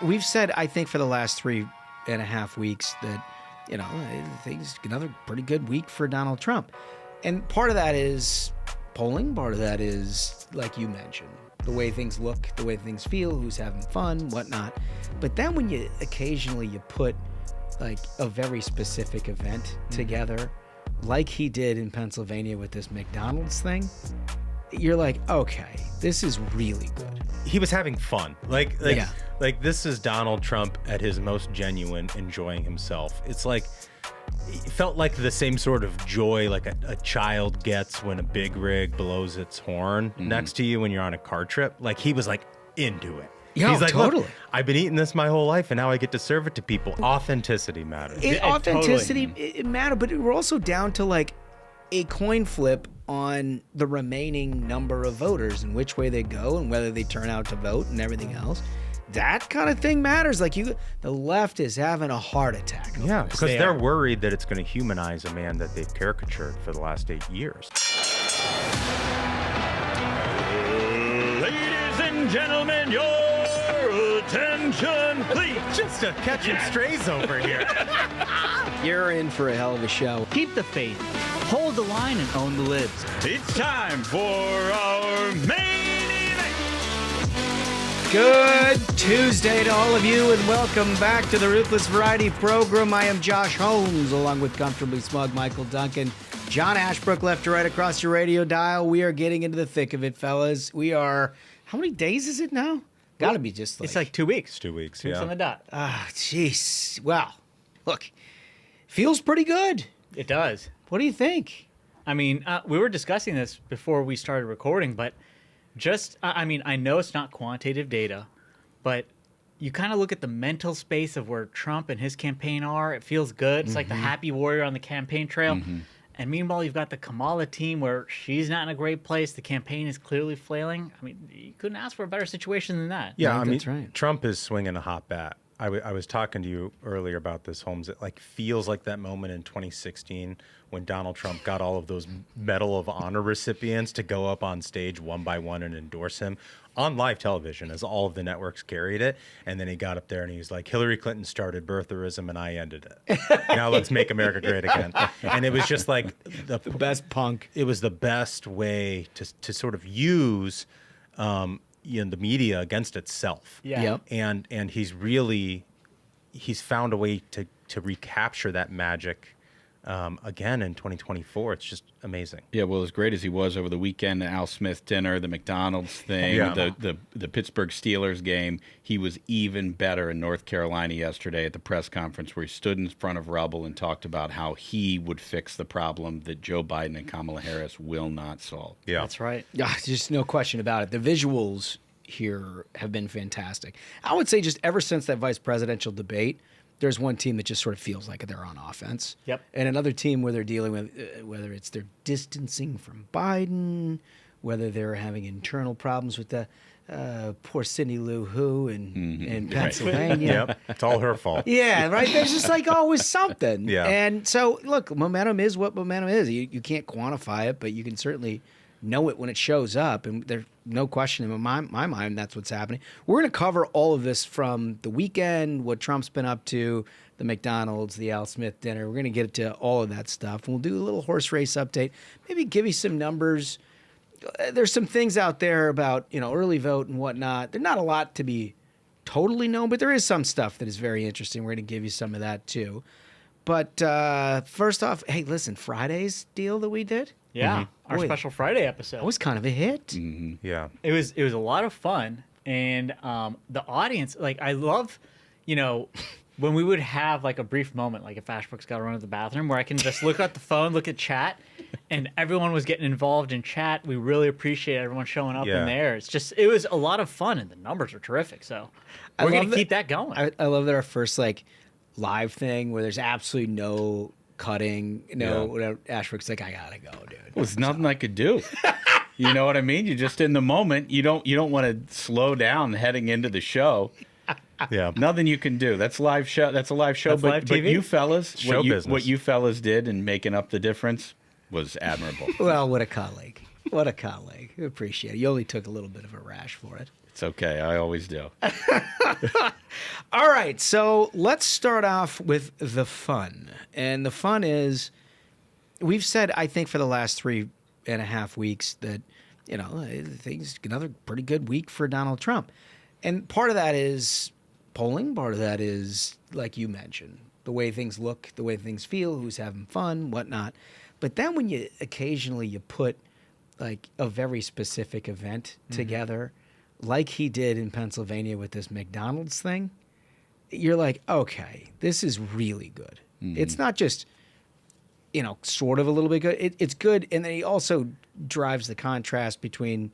we've said, I think, for the last 3.5 weeks that, things another pretty good week for Donald Trump. And part of that is polling. Part of that is, like you mentioned, the way things look, the way things feel, who's having fun, whatnot. But then when you put like a very specific event together, like he did in Pennsylvania with this McDonald's thing, you're like, okay, this is really good. He was having fun. Like this is Donald Trump at his most genuine, enjoying himself. It's like, it felt like the same sort of joy like a child gets when a big rig blows its horn next to you when you're on a car trip. Like, he was like into it. Yeah, he's like, totally. Look, I've been eating this my whole life, and now I get to serve it to people. Authenticity matters. Authenticity, totally. it mattered, but we're also down to like a coin flip on the remaining number of voters and which way they go and whether they turn out to vote and everything else. That kind of thing matters. Like, the left is having a heart attack. Yeah, because they're worried that it's going to humanize a man that they've caricatured for the last 8 years. Ladies and gentlemen, your attention, please. Just a catching strays over here. You're in for a hell of a show. Keep the faith, hold the line, and own the libs. It's time for our main event. Good Tuesday to all of you, and welcome back to the Ruthless Variety Program. I am Josh Holmes, along with Comfortably Smug Michael Duncan, John Ashbrook, left to right across your radio dial. We are getting into the thick of it, fellas. We are, how many days is it now? Got to be just like... It's like 2 weeks. 2 weeks, 2 weeks on the dot. Jeez. Well, look, feels pretty good. It does. What do you think? I mean, we were discussing this before we started recording, but I know it's not quantitative data, but you kind of look at the mental space of where Trump and his campaign are. It feels good. It's like the happy warrior on the campaign trail. And meanwhile, you've got the Kamala team where she's not in a great place. The campaign is clearly flailing. I mean, you couldn't ask for a better situation than that. Yeah, I mean, that's right. Trump is swinging a hot bat. I was talking to you earlier about this, Holmes. It like feels like that moment in 2016 when Donald Trump got all of those Medal of Honor recipients to go up on stage one by one and endorse him on live television as all of the networks carried it. And then he got up there and he was like, Hillary Clinton started birtherism and I ended it. Now let's make America great again. And it was just like the best punk. It was the best way to sort of use the media against itself. Yeah. Yep. And he's found a way to recapture that magic again in 2024. It's just amazing. Yeah, well, as great as he was over the weekend, the Al Smith dinner, the McDonald's thing, the Pittsburgh Steelers game, he was even better in North Carolina yesterday at the press conference where he stood in front of rubble and talked about how he would fix the problem that Joe Biden and Kamala Harris will not solve. Yeah, That's right. Yeah, just no question about it. The visuals here have been fantastic. I would say just ever since that vice presidential debate, there's one team that just sort of feels like they're on offense. Yep. And another team where they're dealing with, whether it's they're distancing from Biden, whether they're having internal problems with the poor Cindy Lou Who in Pennsylvania. Yep, it's all her fault. Yeah, right. There's just like always something. Yeah. And so, look, momentum is what momentum is. You can't quantify it, but you can certainly know it when it shows up. And there's no question in my mind that's what's happening. We're going to cover all of this from the weekend, what Trump's been up to, the McDonald's, the Al Smith dinner. We're going to get to all of that stuff. And we'll do a little horse race update, maybe give you some numbers. There's some things out there about, early vote and whatnot. There's not a lot to be totally known, but there is some stuff that is very interesting. We're going to give you some of that too. But first off, hey, listen, Friday's deal that we did? Yeah, our Boy, special Friday episode. That was kind of a hit. Yeah. It was a lot of fun, and the audience, like, I love, when we would have like a brief moment, like if Ashbrook's got to run to the bathroom, where I can just look at the phone, look at chat, and everyone was getting involved in chat. We really appreciate everyone showing up in there. It was a lot of fun, and the numbers are terrific. So we're gonna keep that going. I love that our first live thing where there's absolutely no cutting, whatever. Ashbrook's like, I gotta go, dude. Well, there's nothing I could do. You know what I mean? You're just in the moment. You don't want to slow down heading into the show. Yeah. Nothing you can do. That's live show. That's a live show. That's live TV? But you fellas, Business. what you fellas did in making up the difference was admirable. Well, what a colleague. What a colleague. We appreciate it. You only took a little bit of a rash for it. It's okay. I always do. All right, so let's start off with the fun. And the fun is, we've said, I think, for the last 3.5 weeks that, things another pretty good week for Donald Trump. And part of that is polling. Part of that is, like you mentioned, the way things look, the way things feel, who's having fun, whatnot. But then when you put like a very specific event together, like he did in Pennsylvania with this McDonald's thing, you're like, okay, this is really good. It's not just, sort of a little bit good. It's good. And then he also drives the contrast between,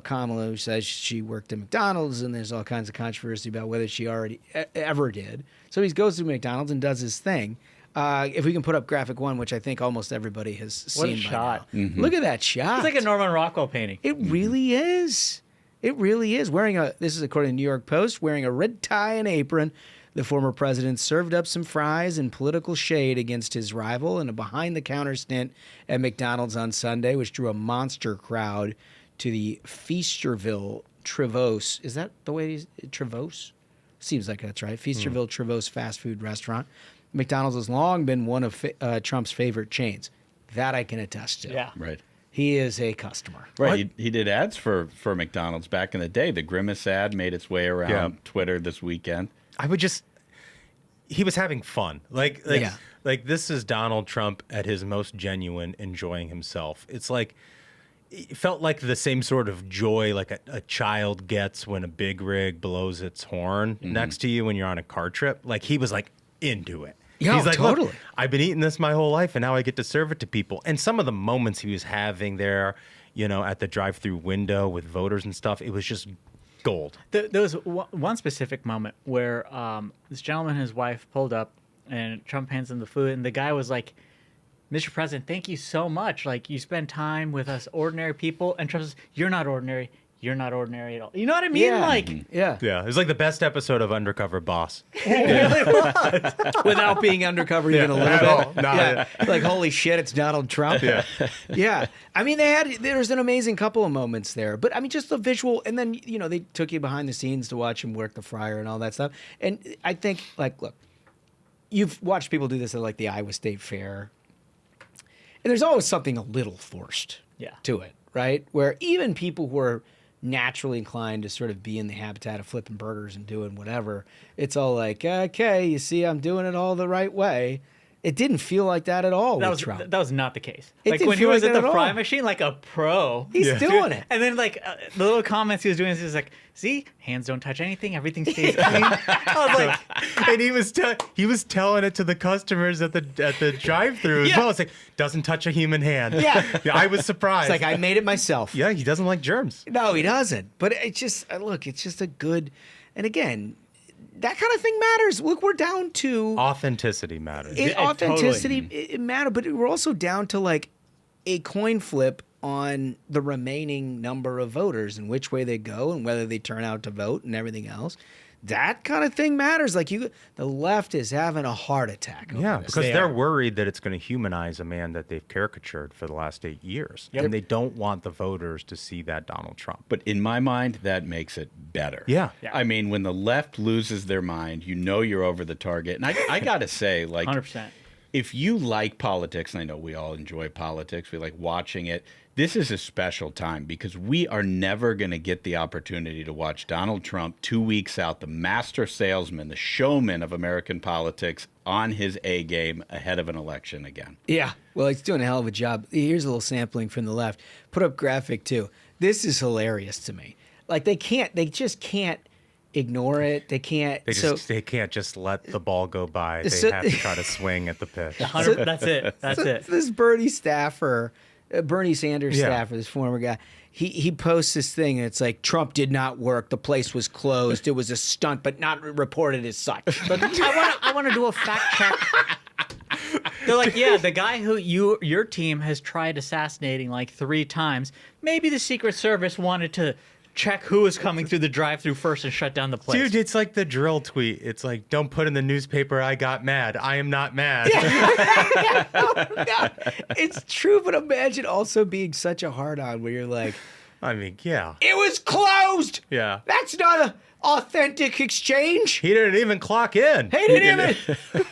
Kamala, who says she worked at McDonald's, and there's all kinds of controversy about whether she already ever did. So he goes to McDonald's and does his thing. If we can put up graphic 1, which I think almost everybody has seen. What a shot. Now. Look at that shot. It's like a Norman Rockwell painting. It really is. It really is. This is according to New York Post, wearing a red tie and apron, the former president served up some fries and political shade against his rival in a behind-the-counter stint at McDonald's on Sunday, which drew a monster crowd to the Feasterville Trevose. Is that the way it is? Trevose? Seems like that's right. Feasterville Trevose fast food restaurant. McDonald's has long been one of Trump's favorite chains. That I can attest to. Yeah. Right. He is a customer. Right. He did ads for McDonald's back in the day. The Grimace ad made its way around Twitter this weekend. He was having fun. Like this is Donald Trump at his most genuine, enjoying himself. It's like, it felt like the same sort of joy like a child gets when a big rig blows its horn next to you when you're on a car trip. Like, he was like into it. Yeah, he's like, totally. Look, I've been eating this my whole life, and now I get to serve it to people. And some of the moments he was having there, at the drive-through window with voters and stuff, it was just gold. There was one specific moment where this gentleman and his wife pulled up, and Trump hands them the food, and the guy was like, "Mr. President, thank you so much. Like, you spend time with us ordinary people." And Trump says, "You're not ordinary. You're not ordinary at all." You know what I mean? Yeah. Like, Yeah. Yeah, it was like the best episode of Undercover Boss. Without being undercover even a little at bit. all. No, Yeah. Like, holy shit, it's Donald Trump. Yeah. Yeah. I mean, there's an amazing couple of moments there. But I mean, just the visual, and then, they took you behind the scenes to watch him work the fryer and all that stuff. And I think, like, look, you've watched people do this at like the Iowa State Fair. And there's always something a little forced to it, right? Where even people who are naturally inclined to sort of be in the habitat of flipping burgers and doing whatever, it's all like, okay, you see, I'm doing it all the right way. It didn't feel like that at all with Trump. That was not the case. It Like, didn't when he feel was like at that the at fry all. machine, like a pro. He's doing it. And then, like, the little comments he was doing, he was like, "See, hands don't touch anything. Everything stays clean." I was like, And he was telling it to the customers at the drive-through as well. It's like, doesn't touch a human hand. Yeah. I was surprised. It's like, I made it myself. Yeah, he doesn't like germs. No, he doesn't. But it's just, look, it's just a good, and again, that kind of thing matters. Look, we're down to Authenticity matters. authenticity. Totally. It matters, but we're also down to like a coin flip on the remaining number of voters and which way they go and whether they turn out to vote and everything else. That kind of thing matters. Like, the left is having a heart attack. over Yeah, this. because They they're are. worried that it's going to humanize a man that they've caricatured for the last 8 years. Yep. And they don't want the voters to see that Donald Trump. But in my mind, that makes it better. Yeah. I mean, when the left loses their mind, you're over the target. And I got to say, like, 100%. if you like politics, and I know we all enjoy politics, we like watching it, this is a special time because we are never going to get the opportunity to watch Donald Trump 2 weeks out, the master salesman, the showman of American politics, on his A game ahead of an election again. Yeah. Well, he's doing a hell of a job. Here's a little sampling from the left. Put up graphic 2. This is hilarious to me. Like, they just can't ignore it. They can't. They can't just let the ball go by. They So- have to try to swing at the pitch. That's it. That's it. This Bernie Sanders Yeah. staffer, this former guy, he posts this thing and it's like, Trump did not work. The place was closed. It was a stunt, but not reported as such. But I want to do a fact check. They're like, yeah, the guy who your team has tried assassinating like 3 times. Maybe the Secret Service wanted to check who is coming through the drive-through first and shut down the place. Dude, it's like the drill tweet. It's like, don't put in the newspaper, I got mad. I am not mad. No, it's true, but imagine also being such a hard-on where you're like, I mean, yeah. it was closed. closed. Yeah. That's not an authentic exchange. He didn't even clock in. He didn't even.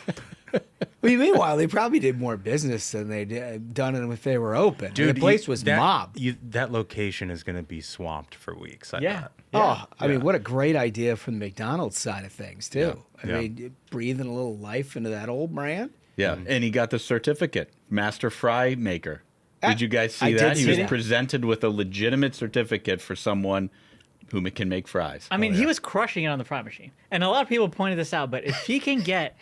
Well, meanwhile, they probably did more business than they'd done if they were open. Dude, the place was mobbed. That location is going to be swamped for weeks. I bet. Oh, I mean, what a great idea from the McDonald's side of things, too. Yeah. I mean, breathing a little life into that old brand. Yeah, and he got the certificate, Master Fry Maker. Did you guys I see did that? He see was that. presented with a legitimate certificate for someone who can make fries. I mean, he was crushing it on the fry machine. And a lot of people pointed this out, but if he can get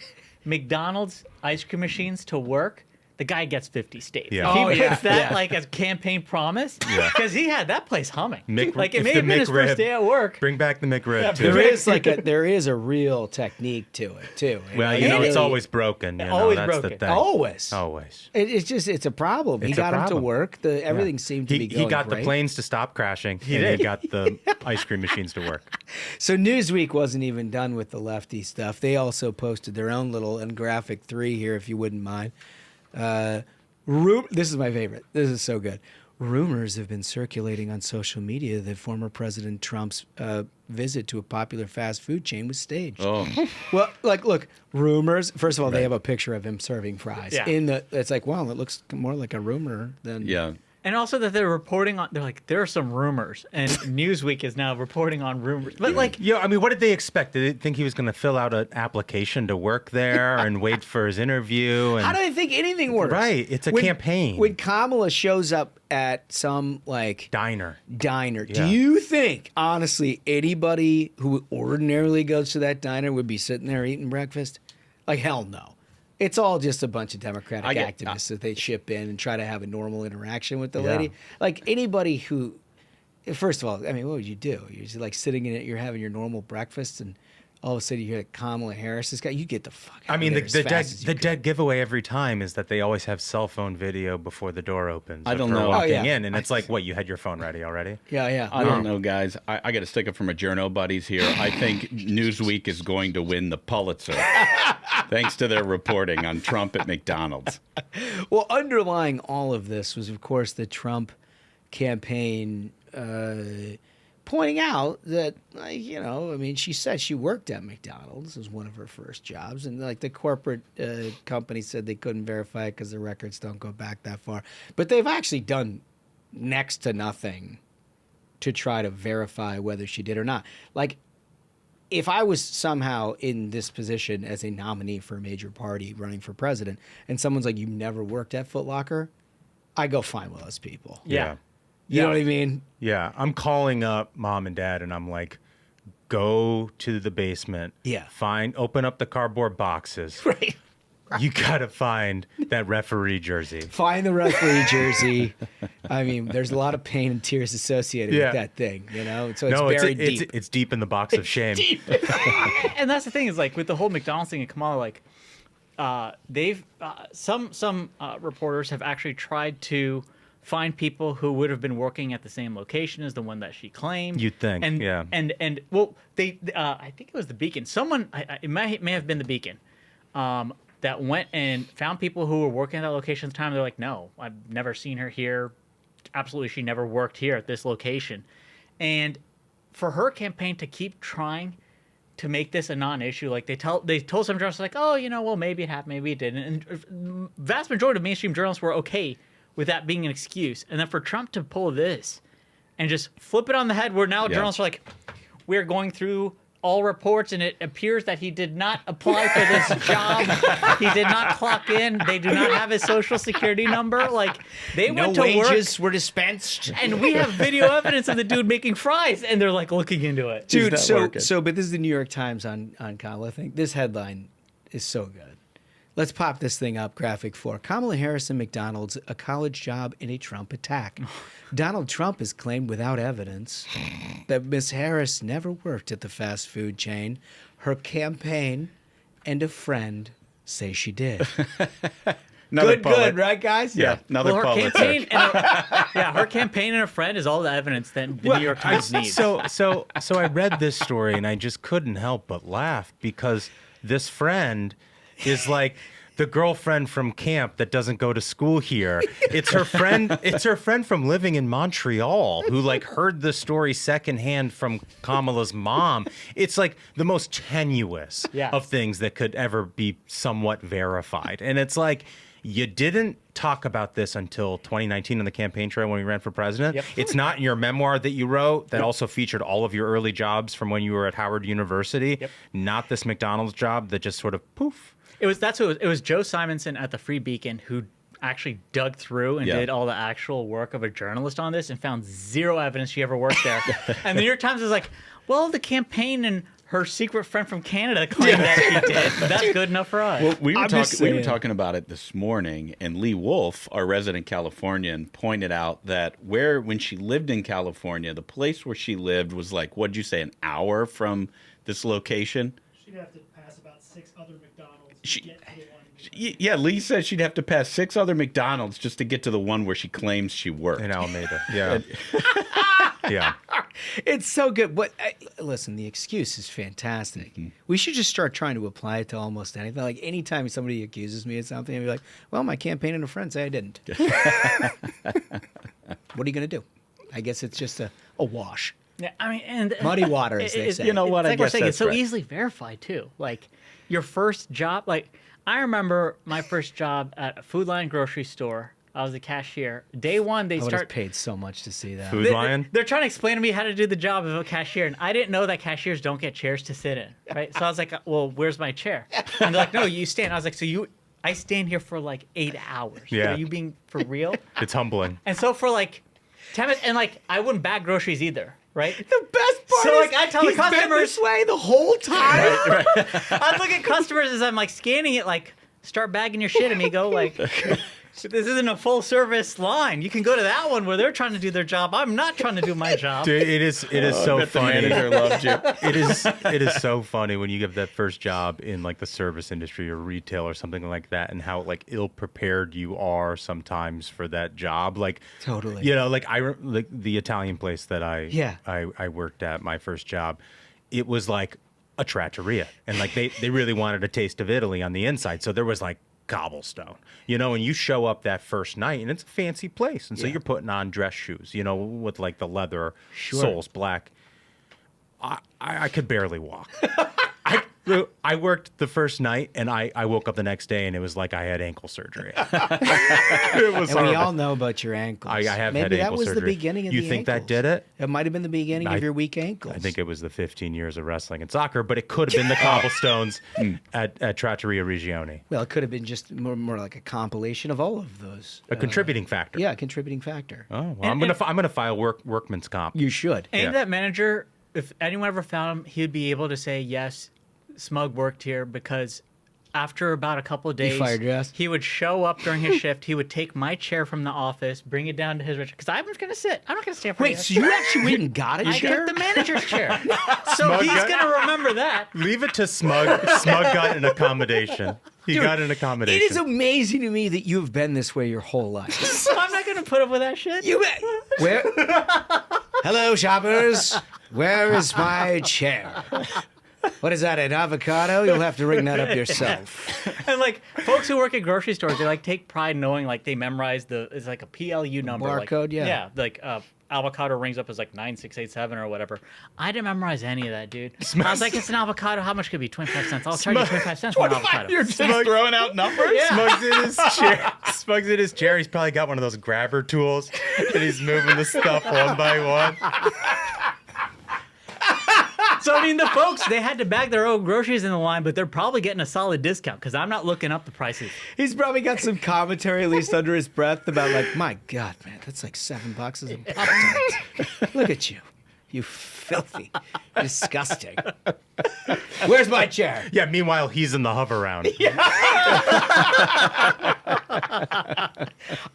McDonald's ice cream machines to work, the guy gets 50 states. Yeah. If he puts that like as campaign promise, because he had that place humming. Like it if may the have been his McRib- first day at work. Bring back the McRib, too. There is a real technique to it, too. Well, And you know, really- it's always broken. You know, Always that's broken. the thing. Always. Always. It's a problem. He It's a got him to problem. work. Everything seemed to be going He got great. the planes to stop crashing, and he got the ice cream machines to work. So Newsweek wasn't even done with the lefty stuff. They also posted their own little and graphic 3 here, if you wouldn't mind. This is my favorite. This is so good. Rumors have been circulating on social media that former President Trump's visit to a popular fast food chain was staged. Oh, Well, look, rumors. First of all, they have a picture of him serving fries. Yeah. It's like, wow, it looks more like a rumor than yeah. And also that they're reporting on, they're like, there are some rumors. And Newsweek is now reporting on rumors. But like, Yeah, I mean, what did they expect? Did they think he was going to fill out an application to work there and wait for his interview? And How do they think anything works? Right, it's a campaign. When Kamala shows up at some diner. diner, Yeah. do you think honestly anybody who ordinarily goes to that diner would be sitting there eating breakfast? Like hell no. It's all just a bunch of Democratic activists that they ship in and try to have a normal interaction with the Yeah. lady. Like anybody who, first of all, I mean, what would you do? You're just like sitting in it, you're having your normal breakfast, and all of a sudden you hear that Kamala Harris, this guy, you get the fuck out I mean, of there the dead giveaway every time is that they always have cell phone video before the door opens. I don't if we're know. Walking Oh, yeah. in, and it's like, what? You had your phone ready already? Yeah. I don't know, guys. I got a sticker from a journo buddies here. I think Newsweek is going to win the Pulitzer, thanks to their reporting on Trump at McDonald's. Well, underlying all of this was, of course, the Trump campaign pointing out that, she said she worked at McDonald's as one of her first jobs, and the corporate company said they couldn't verify it because the records don't go back that far. But they've actually done next to nothing to try to verify whether she did or not. Like, if I was somehow in this position as a nominee for a major party running for president, and someone's like, "You never worked at Foot Locker," I go find one of those people. yeah. You know what I mean? Yeah, I'm calling up mom and dad, and I'm like, go to the basement. Yeah. Open up the cardboard boxes. Right. You gotta find that referee jersey. Find the referee jersey. I mean, there's a lot of pain and tears associated Yeah. with that thing, So it's No, buried deep. it's deep in the box of shame. And that's the thing is like with the whole McDonald's thing and Kamala, they've some reporters have actually tried to find people who would have been working at the same location as the one that she claimed. You'd think, and, yeah. And well, they I think it was the Beacon. Someone it may have been the Beacon. That went and found people who were working at that location at the time. They're like, no, I've never seen her here. Absolutely, she never worked here at this location. And for her campaign to keep trying to make this a non-issue, like they told some journalists, like, oh, well, maybe it happened, maybe it didn't. And vast majority of mainstream journalists were okay with that being an excuse. And then for Trump to pull this and just flip it on the head, where now journalists are like, we're going through all reports, and it appears that he did not apply for this job. He did not clock in. They do not have his social security number. Like, they no went to wages work, were dispensed. and we have video evidence of the dude making fries, and they're like looking into it. Dude, not working. but this is the New York Times on Kamala thing. This headline is so good. Let's pop this thing up, graphic 4. Kamala Harris and McDonald's, a college job in a Trump attack. Donald Trump has claimed without evidence that Miss Harris never worked at the fast food chain. Her campaign and a friend say she did. Another Good, right, guys? Yeah, another Well, her Pulitzer. campaign, her campaign and a friend is all the evidence that the New York Times needs. So I read this story and I just couldn't help but laugh because this friend is like the girlfriend from camp that doesn't go to school here. It's her friend. It's her friend from living in Montreal who like heard the story secondhand from Kamala's mom. It's like the most tenuous of things that could ever be somewhat verified. And it's like, you didn't talk about this until 2019 on the campaign trail when we ran for president. Yep. It's not in your memoir that you wrote that also featured all of your early jobs from when you were at Howard University. Yep. Not this McDonald's job that just sort of poof. It was Joe Simonson at the Free Beacon who actually dug through and did all the actual work of a journalist on this and found zero evidence she ever worked there. And the New York Times was like, well, the campaign and her secret friend from Canada claimed that she did. That's good enough for us. Well, we were talking about it this morning, and Lee Wolf, our resident Californian, pointed out that when she lived in California, the place where she lived was like, what'd you say, an hour from this location? She'd have to pass about 6 other McDonald's to get to the one. Yeah, Lee said she'd have to pass 6 other McDonald's just to get to the one where she claims she worked. In Alameda. Yeah. Yeah. It's so good. But listen, the excuse is fantastic. Mm-hmm. We should just start trying to apply it to almost anything. Like anytime somebody accuses me of something, I'd be like, well, my campaign and a friend say I didn't. What are you going to do? I guess it's just a wash. Yeah, I mean, and muddy water, as they say. You know what? It's I like we're guess saying, that's it's so right. easily verified too. Like your first job, like I remember my first job at a Food Lion grocery store. I was a cashier. Day one, they I would have start. paid so much to see that. Food Lion? They're trying to explain to me how to do the job of a cashier, and I didn't know that cashiers don't get chairs to sit in. Right? So I was like, "Well, where's my chair?" And they're like, "No, you stand." I was like, I stand here for like 8 hours. Yeah. Are you being for real?" It's humbling. And so for like 10 minutes, and like I wouldn't bag groceries either. Right? The best part So, is like, I tell the he's been customers- this way the whole time. I look at customers as I'm like scanning it, like start bagging your shit, and me go like, this isn't a full service line. You can go to that one where they're trying to do their job. I'm not trying to do my job. Dude, it is so bet the funny. manager loved you. It is so funny when you get that first job in like the service industry or retail or something like that, and how like ill prepared you are sometimes for that job. Like Totally. you know, like like the Italian place that Yeah. I worked at, my first job. It was like a trattoria, and like they really wanted a taste of Italy on the inside, so there was like cobblestone, you know, and you show up that first night and it's a fancy place, and so you're putting on dress shoes, you know, with like the leather soles black. I could barely walk. I worked the first night, and I woke up the next day, and it was like I had ankle surgery. It was And we horrible. all know about your ankles. I have Maybe had that ankle was surgery. the beginning of You the think that ankles. did it? It might have been the beginning of your weak ankles. I think it was the 15 years of wrestling and soccer, but it could have been the cobblestones at Trattoria Regione. Well, it could have been just more like a compilation of all of those. A contributing factor. Yeah, a contributing factor. Oh, well, I'm gonna file workman's comp. You should. And Yeah. that manager, if anyone ever found him, he'd be able to say, yes, Smug worked here, because after about a couple of days, fired your ass? he would show up during his shift. He would take my chair from the office, bring it down to his because I'm just going to sit. I'm not going to stand for Wait, so you actually went and got a I chair? got the manager's chair. So Smug he's got- going to remember that. Leave it to Smug. Smug got an accommodation. He Dude, got an accommodation. It is amazing to me that you've been this way your whole life. I'm not going to put up with that shit. You bet. Where? Hello, shoppers. Where is my chair? What is that, an avocado? You'll have to ring that up yourself. And like folks who work at grocery stores, they like take pride knowing like they memorize it's like a PLU number. barcode, like, yeah. Yeah, like avocado rings up as like 9687 or whatever. I didn't memorize any of that, dude. I was like, it's an avocado. How much could it be? 25 cents. I'll charge you 25 cents for an avocado. You're just throwing out numbers? Yeah. Smug's in his chair. Smug's in his chair. He's probably got one of those grabber tools, and he's moving the stuff one by one. So I mean, the folks, they had to bag their own groceries in the line, but they're probably getting a solid discount because I'm not looking up the prices. He's probably got some commentary, at least under his breath, about like, my God, man, that's like $7 of Pop-Tarts. Look at you. You filthy, disgusting. Where's my chair? Yeah. Meanwhile, he's in the hover round.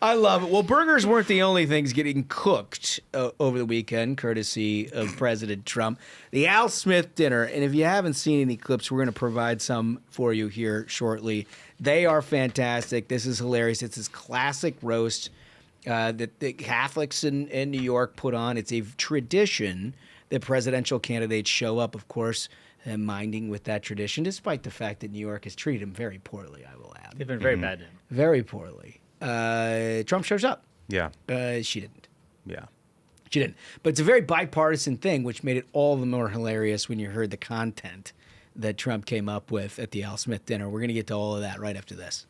I love it. Well, burgers weren't the only things getting cooked over the weekend, courtesy of President Trump. The Al Smith dinner, and if you haven't seen any clips, we're going to provide some for you here shortly. They are fantastic. This is hilarious. It's this classic roast that the Catholics in New York put on. It's a tradition that presidential candidates show up, of course, minding with that tradition, despite the fact that New York has treated him very poorly, I will add. bad. They've been very bad to him. Very poorly. Trump shows up. Yeah. She didn't. Yeah. She didn't. But it's a very bipartisan thing, which made it all the more hilarious when you heard the content that Trump came up with at the Al Smith dinner. We're going to get to all of that right after this.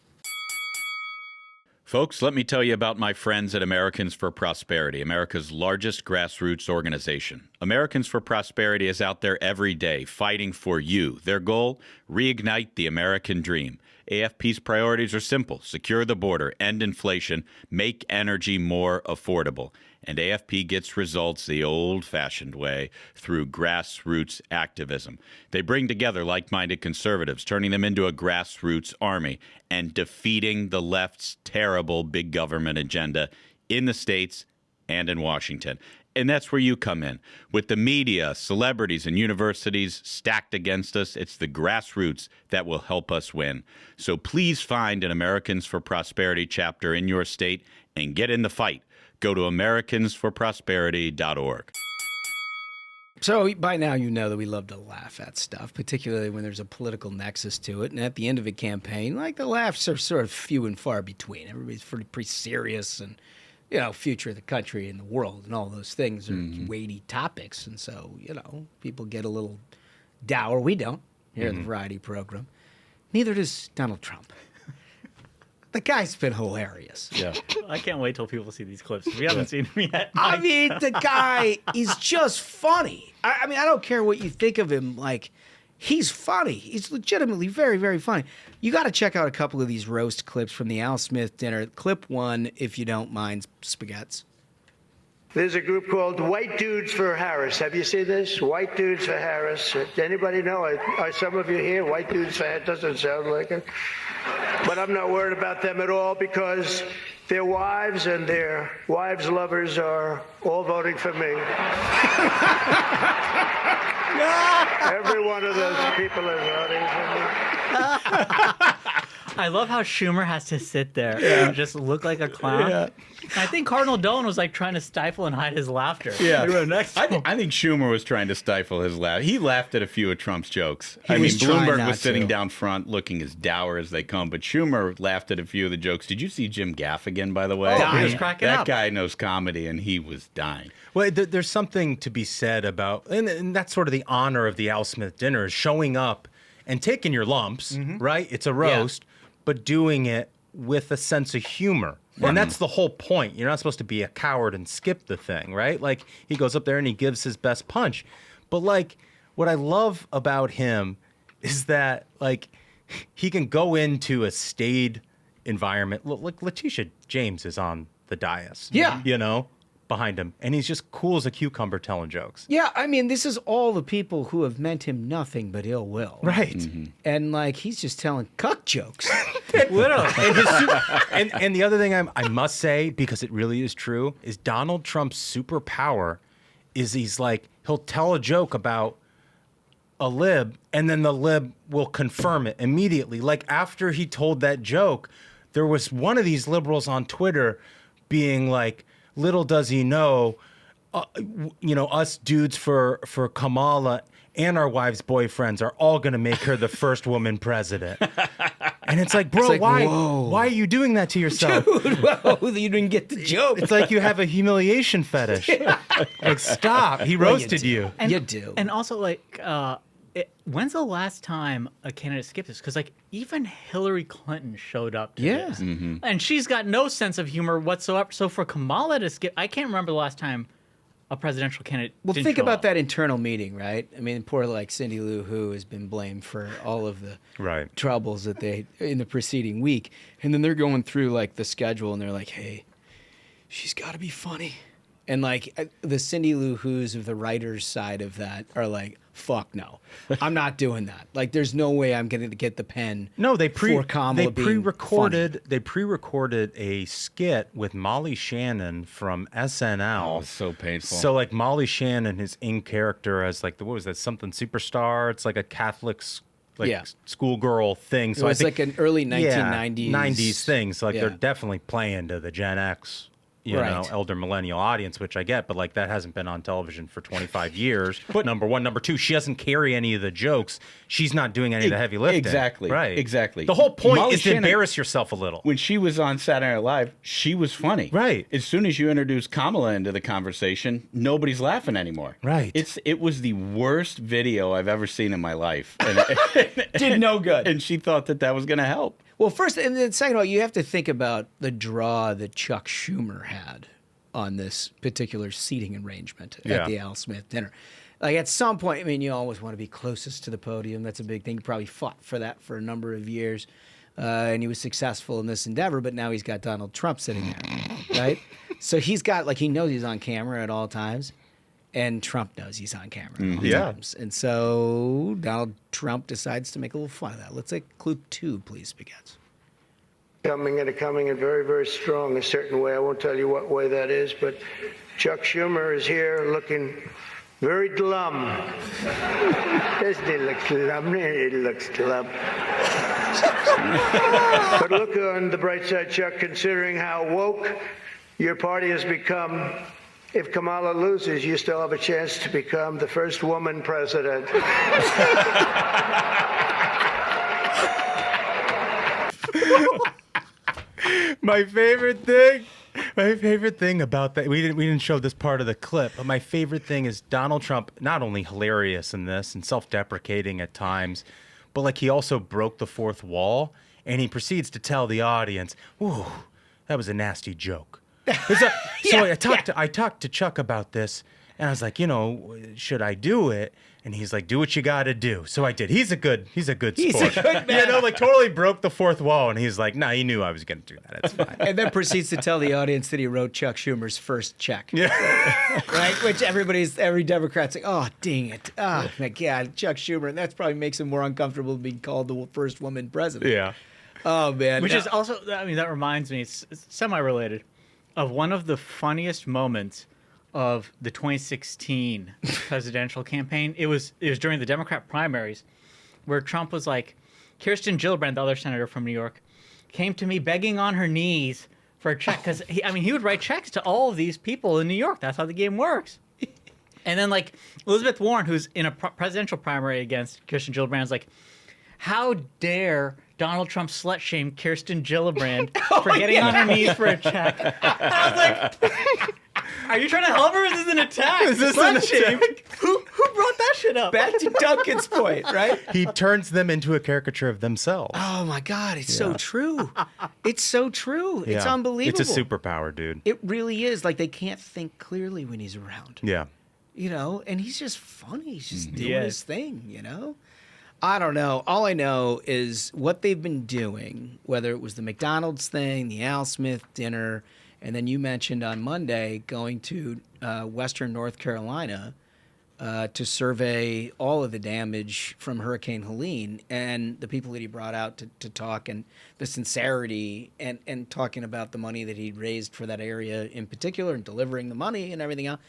Folks, let me tell you about my friends at Americans for Prosperity, America's largest grassroots organization. Americans for Prosperity is out there every day fighting for you. Their goal? Reignite the American dream. AFP's priorities are simple. Secure the border, end inflation, make energy more affordable. And AFP gets results the old-fashioned way through grassroots activism. They bring together like-minded conservatives, turning them into a grassroots army and defeating the left's terrible big government agenda in the states and in Washington. And that's where you come in. With the media, celebrities, and universities stacked against us, it's the grassroots that will help us win. So please find an Americans for Prosperity chapter in your state and get in the fight. Go to americansforprosperity.org. So by now you know that we love to laugh at stuff, particularly when there's a political nexus to it. And at the end of a campaign, like, the laughs are sort of few and far between. Everybody's pretty serious, and, you know, future of the country and the world and all those things are weighty topics. And so, you know, people get a little dour. We don't here at the Variety program. Neither does Donald Trump. The guy's been hilarious. Yeah. I can't wait till people see these clips. We haven't seen them yet. I mean, the guy is just funny. I mean, I don't care what you think of him. Like, he's funny. He's legitimately very, very funny. You got to check out a couple of these roast clips from the Al Smith dinner. Clip 1, if you don't mind, spaghettis. There's a group called White Dudes for Harris. Have you seen this? White Dudes for Harris. Does anybody know? Are some of you here? White Dudes for Harris doesn't sound like it. But I'm not worried about them at all because their wives and their wives' lovers are all voting for me. Every one of those people is voting for me. I love how Schumer has to sit there and just look like a clown. I think Cardinal Dolan was like trying to stifle and hide his laughter. Yeah. Next to him. I think Schumer was trying to stifle his laugh. He laughed at a few of Trump's jokes. He was trying Bloomberg not was sitting to. down front looking as dour as they come, but Schumer laughed at a few of the jokes. Did you see Jim Gaffigan, by the way? Oh, he was cracking that up. guy knows comedy, and he was dying. Well, there's something to be said about, and that's sort of the honor of the Al Smith dinner, is showing up and taking your lumps, right? It's a roast, but doing it with a sense of humor. And that's the whole point. You're not supposed to be a coward and skip the thing, right? Like, he goes up there and he gives his best punch. But, like, what I love about him is that, like, he can go into a staid environment. Like, Letitia James is on the dais. Yeah. You know, behind him. And he's just cool as a cucumber telling jokes. Yeah, I mean, this is all the people who have meant him nothing but ill will. Right. And, like, he's just telling cuck jokes. Literally. And the other thing I must say, because it really is true, is Donald Trump's superpower is he'll tell a joke about a lib, and then the lib will confirm it immediately. Like, after he told that joke, there was one of these liberals on Twitter being like, little does he know, us dudes for Kamala and our wives' boyfriends are all going to make her the first woman president. And it's like, bro, why are you doing that to yourself? Dude, whoa, you didn't get the joke. It's like you have a humiliation fetish. Like, stop. He roasted you. And, You do. And also, like, when's the last time a candidate skipped this? Because, like, even Hillary Clinton showed up to Yeah. this. And she's got no sense of humor whatsoever. So for Kamala to skip, I can't remember the last time a presidential candidate Well, didn't think show about up. that internal meeting, right? I mean, poor, like, Cindy Lou Who has been blamed for all of the Right. troubles that they in the preceding week. And then they're going through, like, the schedule, and they're like, hey, she's got to be funny. And, like, the Cindy Lou Who's of the writer's side of that are like, fuck no. I'm not doing that. Like, there's no way I'm going to get the pen No, they for Kamala being pre-recorded. They pre-recorded a skit with Molly Shannon from SNL. Oh, it's so painful. So, like, Molly Shannon is in character as, like, what was that, something superstar? It's like a Catholic schoolgirl thing. So It was I think, like an early 1990s 90s thing. So, like, Yeah. they're definitely playing to the Gen X elder millennial audience, which I get, but like that hasn't been on television for 25 years. But number one, number two, she doesn't carry any of the jokes. She's not doing any of the heavy lifting. Exactly. Right. Exactly. The whole point Molly is to Shannon, embarrass yourself a little. when she was on Saturday Night Live, she was funny. Right. As soon as you introduce Kamala into the conversation, nobody's laughing anymore. Right. It was the worst video I've ever seen in my life. And Did no good. And she thought that was going to help. Well, first, and then second of all, you have to think about the draw that Chuck Schumer had on this particular seating arrangement at the Al Smith dinner. Like at some point, I mean, you always want to be closest to the podium. That's a big thing. He probably fought for that for a number of years, and he was successful in this endeavor. But now he's got Donald Trump sitting there, right? So he's got he knows he's on camera at all times, and Trump knows he's on camera at all times. And so Donald Trump decides to make a little fun of that. Let's take clip 2, please, begins. Coming and very, very strong a certain way. I won't tell you what way that is, but Chuck Schumer is here looking very glum. Doesn't he look glum? He looks glum. But look on the bright side, Chuck, considering how woke your party has become. If Kamala loses, you still have a chance to become the first woman president. My favorite thing about that, we didn't show this part of the clip, but my favorite thing is Donald Trump, not only hilarious in this and self-deprecating at times, but like he also broke the fourth wall, and he proceeds to tell the audience, "Ooh, that was a nasty joke." I talked to Chuck about this, and I was like, should I do it? And he's like, do what you got to do. So I did. He's a good sport. He's a good man. Totally broke the fourth wall. And he's like, nah, he knew I was going to do that. It's fine. And then proceeds to tell the audience that he wrote Chuck Schumer's first check. Yeah. Right? Which every Democrat's like, oh, dang it. Oh, my God, Chuck Schumer. And that probably makes him more uncomfortable being called the first woman president. Yeah. Oh, man. Which is also, that reminds me, it's semi-related, of one of the funniest moments of the 2016 presidential campaign. It was during the Democrat primaries where Trump was like, Kirsten Gillibrand, the other senator from New York, came to me begging on her knees for a check because he would write checks to all of these people in New York. That's how the game works. And then Elizabeth Warren, who's in a presidential primary against Kirsten Gillibrand, is like, how dare Donald Trump slut shame Kirsten Gillibrand for getting on her knees for a check? I was like, are you trying to help her? Is this an attack? Is this an attack? Who brought that shit up? Back to Duncan's point, right? He turns them into a caricature of themselves. Oh, my God. It's so true. It's so true. It's unbelievable. It's a superpower, dude. It really is. Like, they can't think clearly when he's around. Yeah. And he's just funny. He's just doing his thing, I don't know. All I know is what they've been doing, whether it was the McDonald's thing, the Al Smith dinner, and then you mentioned on Monday going to Western North Carolina to survey all of the damage from Hurricane Helene and the people that he brought out to talk and the sincerity and talking about the money that he'd raised for that area in particular and delivering the money and everything else.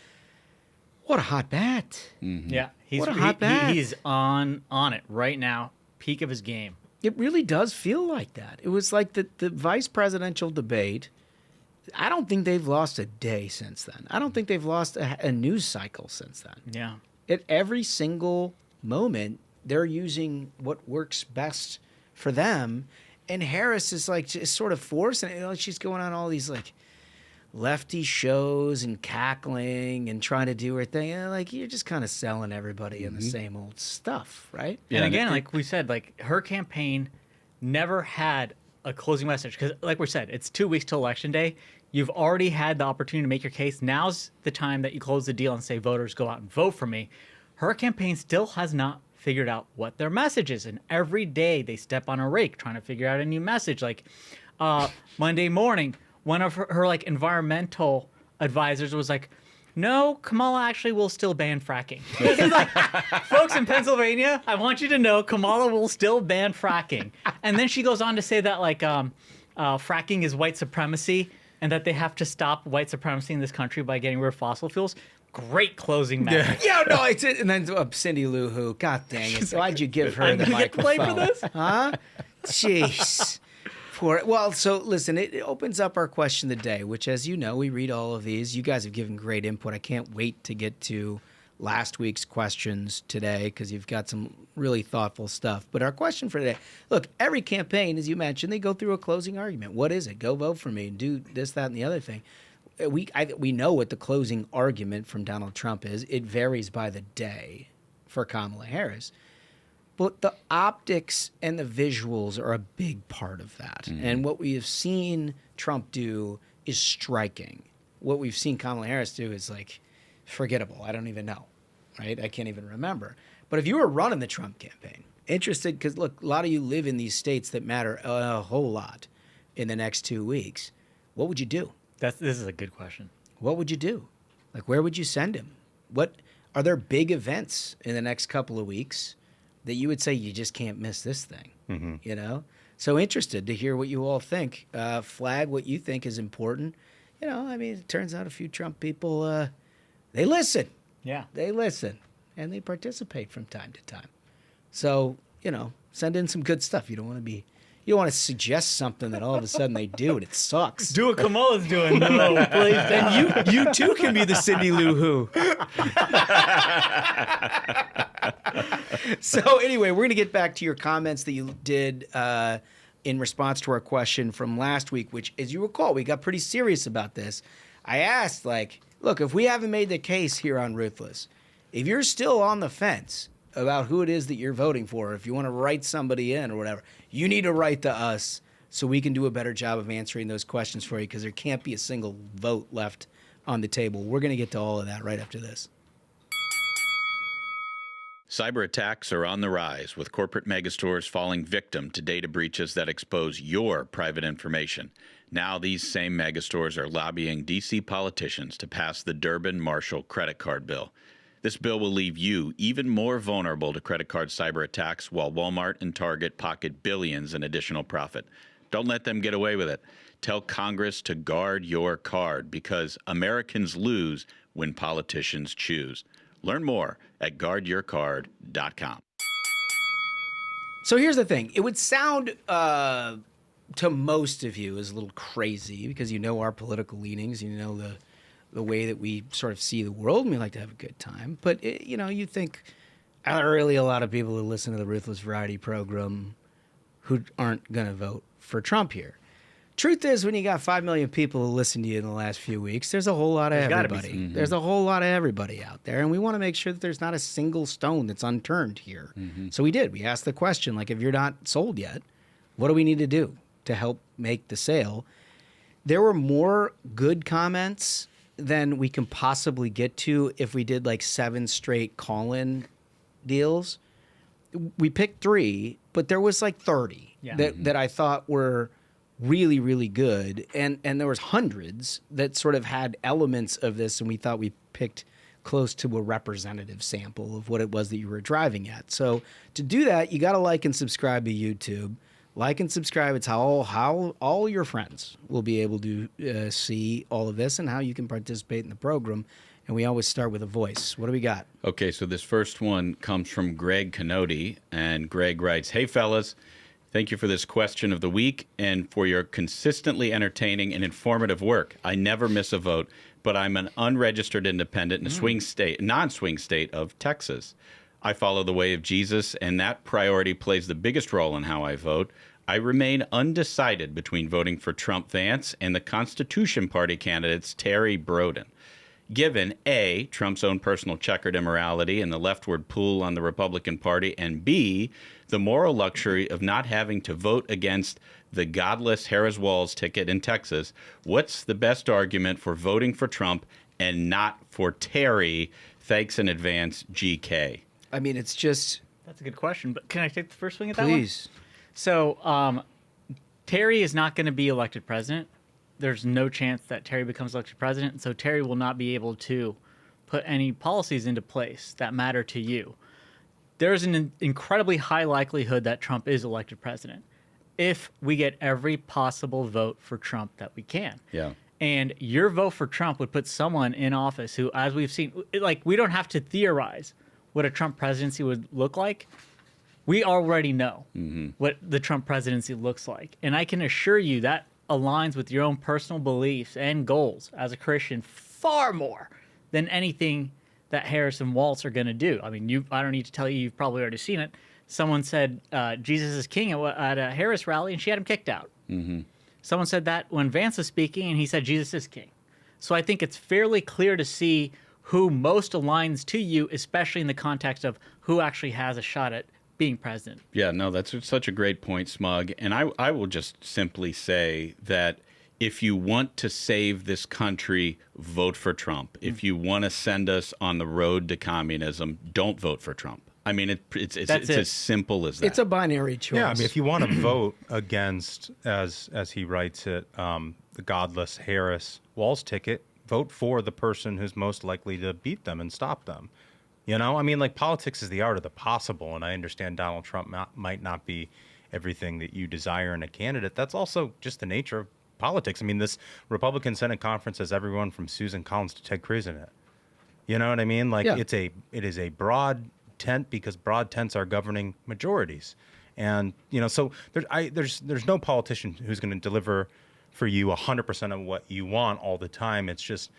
What a hot bat. Mm-hmm. Yeah. What a hot bat. He's on it right now, peak of his game. It really does feel like that. It was like the vice presidential debate. I don't think they've lost a day since then. I don't think they've lost a news cycle since then. Yeah. At every single moment, they're using what works best for them. And Harris is just sort of forcing it. She's going on all these lefty shows and cackling and trying to do her thing. You're just kind of selling everybody in the same old stuff, right? Yeah, and again, like we said, her campaign never had a closing message because, like we said, it's 2 weeks till Election Day. You've already had the opportunity to make your case. Now's the time that you close the deal and say, voters, go out and vote for me. Her campaign still has not figured out what their message is. And every day they step on a rake trying to figure out a new message. Monday morning, one of her environmental advisors was like, no, Kamala actually will still ban fracking. This is folks in Pennsylvania, I want you to know Kamala will still ban fracking. And then she goes on to say that fracking is white supremacy and that they have to stop white supremacy in this country by getting rid of fossil fuels. Great closing message. Yeah, no, it's it. And then Cindy Lou Who, God dang it, why'd you give her the get microphone? played for this? Huh? Jeez. Well, so listen, it opens up our question of the day, which, as you know, we read all of these. You guys have given great input. I can't wait to get to last week's questions today because you've got some really thoughtful stuff. But our question for today, look, every campaign, as you mentioned, they go through a closing argument. What is it? Go vote for me and do this, that, and the other thing. We know what the closing argument from Donald Trump is. It varies by the day for Kamala Harris. But the optics and the visuals are a big part of that. Mm-hmm. And what we have seen Trump do is striking. What we've seen Kamala Harris do is like forgettable. I don't even know, right? I can't even remember. But if you were running the Trump campaign, interested, because look, a lot of you live in these states that matter a whole lot in the next 2 weeks, what would you do? This is a good question. What would you do? Like, where would you send him? What are there big events in the next couple of weeks that you would say you just can't miss this thing? Mm-hmm. You know? So interested to hear what you all think. Flag what you think is important. You know, I mean, it turns out a few Trump people, they listen. Yeah. They listen. And they participate from time to time. So, you know, send in some good stuff. You don't want to suggest something that all of a sudden they do and it sucks. Do what Kamala's doing. No, please. Then you too can be the Cindy Lou Who. So anyway, we're going to get back to your comments that you did in response to our question from last week, which, as you recall, we got pretty serious about this. I asked, like, look, if we haven't made the case here on Ruthless, if you're still on the fence about who it is that you're voting for, if you want to write somebody in or whatever, you need to write to us so we can do a better job of answering those questions for you, because there can't be a single vote left on the table. We're going to get to all of that right after this. Cyber attacks are on the rise, with corporate megastores falling victim to data breaches that expose your private information. Now these same megastores are lobbying D.C. politicians to pass the Durbin-Marshall credit card bill. This bill will leave you even more vulnerable to credit card cyber attacks, while Walmart and Target pocket billions in additional profit. Don't let them get away with it. Tell Congress to guard your card, because Americans lose when politicians choose. Learn more at guardyourcard.com. So here's the thing. It would sound to most of you as a little crazy, because you know our political leanings, you know the way that we sort of see the world, and we like to have a good time. But, you know, you think are there really a lot of people who listen to the Ruthless Variety program who aren't going to vote for Trump here? Truth is, when you got 5 million people who listen to you in the last few weeks, there's a whole lot of everybody. Mm-hmm. There's a whole lot of everybody out there, and we want to make sure that there's not a single stone that's unturned here. Mm-hmm. So we did. We asked the question, like, if you're not sold yet, what do we need to do to help make the sale? There were more good comments than we can possibly get to if we did like 7 straight call-in deals. We picked 3, but there was like 30 that I thought were really, really good. And there was hundreds that sort of had elements of this, and we thought we picked close to a representative sample of what it was that you were driving at. So to do that, you got to like and subscribe to YouTube. Like and subscribe. It's how all your friends will be able to see all of this and how you can participate in the program. And we always start with a voice. What do we got? Okay, so this first one comes from Greg Canody, and Greg writes, "Hey, fellas. Thank you for this question of the week and for your consistently entertaining and informative work. I never miss a vote, but I'm an unregistered independent in a non-swing state of Texas. I follow the way of Jesus, and that priority plays the biggest role in how I vote. I remain undecided between voting for Trump Vance and the Constitution Party candidates Terry Broden. Given A, Trump's own personal checkered immorality and the leftward pull on the Republican Party, and B, the moral luxury of not having to vote against the godless Harris-Walz ticket in Texas, what's the best argument for voting for Trump and not for Terry? Thanks in advance, GK." I mean, it's just... That's a good question, but can I take the first swing at that one? Please. So, Terry is not going to be elected president. There's no chance that Terry becomes elected president, so Terry will not be able to put any policies into place that matter to you. There's an incredibly high likelihood that Trump is elected president if we get every possible vote for Trump that we can. Yeah. And your vote for Trump would put someone in office who, as we've seen, like, we don't have to theorize what a Trump presidency would look like. We already know what the Trump presidency looks like. And I can assure you that aligns with your own personal beliefs and goals as a Christian far more than anything that Harris and Walz are going to do. I mean, I don't need to tell you, you've probably already seen it. Someone said Jesus is king at a Harris rally, and she had him kicked out. Someone said that when Vance was speaking, and he said Jesus is king. So I think it's fairly clear to see who most aligns to you, especially in the context of who actually has a shot at being president. Yeah, no, that's such a great point, Smug. And I will just simply say that if you want to save this country, vote for Trump. If you want to send us on the road to communism, don't vote for Trump. I mean, it's as simple as that. It's a binary choice. Yeah, I mean, if you want to vote against, as he writes it, the godless Harris-Walz ticket, vote for the person who's most likely to beat them and stop them. You know, I mean, like, politics is the art of the possible, and I understand Donald Trump might not be everything that you desire in a candidate. That's also just the nature of politics. I mean, this Republican Senate conference has everyone from Susan Collins to Ted Cruz in it. You know what I mean? Like, it is a broad tent because broad tents are governing majorities. And, you know, so there's no politician who's going to deliver for you 100% of what you want all the time. It's just,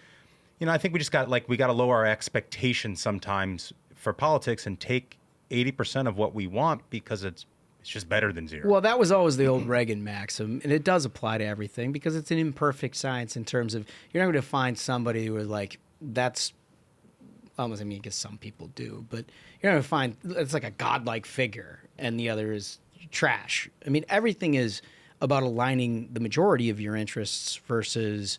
you know, I think we got to lower our expectations sometimes for politics and take 80% of what we want because it's just better than zero. Well, that was always the old Reagan maxim, and it does apply to everything because it's an imperfect science in terms of you're not going to find somebody who is like, that's almost, I mean, I guess some people do, but you're not going to find it's like a godlike figure and the other is trash. I mean, everything is about aligning the majority of your interests versus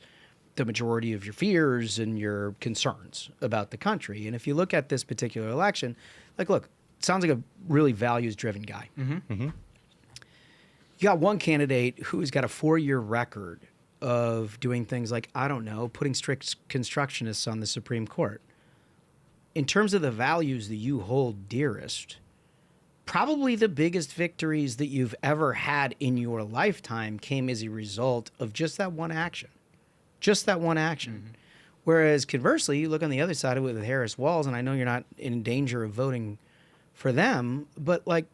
the majority of your fears and your concerns about the country. And if you look at this particular election, like, look, sounds like a really values-driven guy. You got one candidate who's got a 4-year record of doing things like, I don't know, putting strict constructionists on the Supreme Court. In terms of the values that you hold dearest, probably the biggest victories that you've ever had in your lifetime came as a result of just that one action. Just that one action. Whereas conversely, you look on the other side of it with Harris-Walz, and I know you're not in danger of voting for them, but like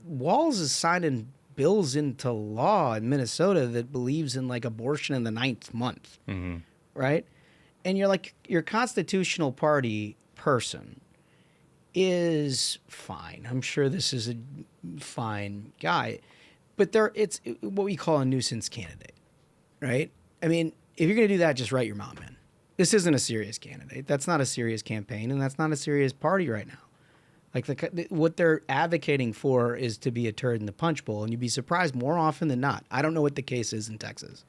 Walz is signing bills into law in Minnesota that believes in like abortion in the 9th month, right? And you're like, your constitutional party person is fine. I'm sure this is a fine guy, but it's what we call a nuisance candidate, right? I mean, if you're going to do that, just write your mom in. This isn't a serious candidate. That's not a serious campaign, and that's not a serious party right now. Like what they're advocating for is to be a turd in the punch bowl, and you'd be surprised more often than not. I don't know what the case is in Texas,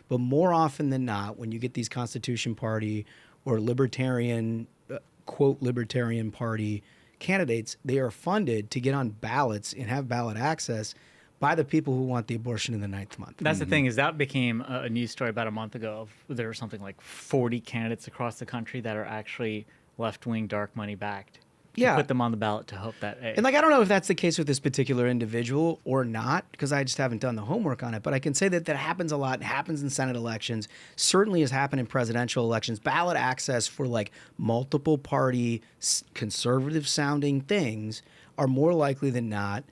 but more often than not, when you get these Constitution Party or libertarian, quote, libertarian party candidates, they are funded to get on ballots and have ballot access by the people who want the abortion in the 9th month. That's the thing, is that became a news story about a month ago. There were something like 40 candidates across the country that are actually left-wing dark money backed. Yeah. Put them on the ballot to hope that, hey. And like, I don't know if that's the case with this particular individual or not, because I just haven't done the homework on it. But I can say that happens a lot. It happens in Senate elections. Certainly has happened in presidential elections. Ballot access for like multiple party conservative sounding things are more likely than not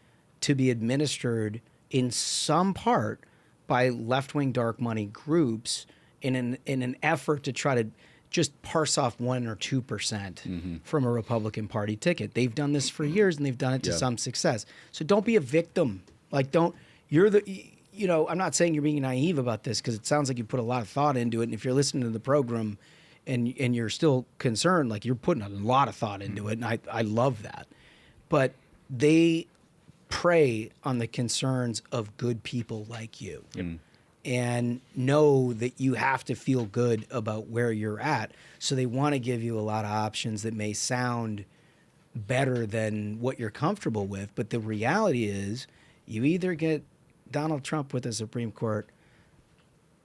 to be administered in some part by left-wing dark money groups in an effort to try to just parse off 1 or 2% from a Republican Party ticket. They've done this for years, and they've done it to some success. So don't be a victim. Like, I'm not saying you're being naive about this, because it sounds like you put a lot of thought into it. And if you're listening to the program and you're still concerned, like, you're putting a lot of thought into it, and I love that. But they prey on the concerns of good people like you. And know that you have to feel good about where you're at. So they want to give you a lot of options that may sound better than what you're comfortable with. But the reality is you either get Donald Trump with the Supreme Court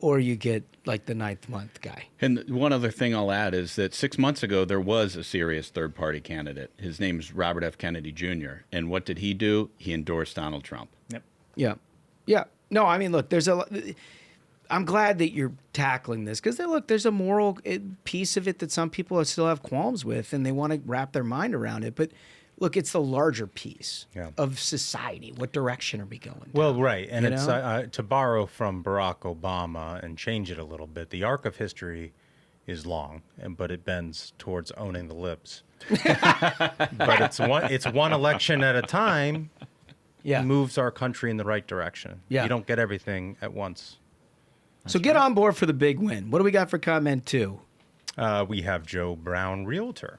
or you get like the 9th month guy. And one other thing I'll add is that 6 months ago, there was a serious third-party candidate. His name is Robert F. Kennedy Jr. And what did he do? He endorsed Donald Trump. Yep. Yeah. Yeah. No, I mean, look, I'm glad that you're tackling this, because there's a moral piece of it that some people still have qualms with, and they want to wrap their mind around it. But look, it's the larger piece Yeah. of society. What direction are we going? Well, down? right. And You it's know? to borrow from Barack Obama and change it a little bit. The arc of history is long, but it bends towards owning the libs. But it's one election at a time. Yeah. Moves our country in the right direction. Yeah. You don't get everything at once. So get on board for the big win. What do we got for comment 2? We have Joe Brown, realtor.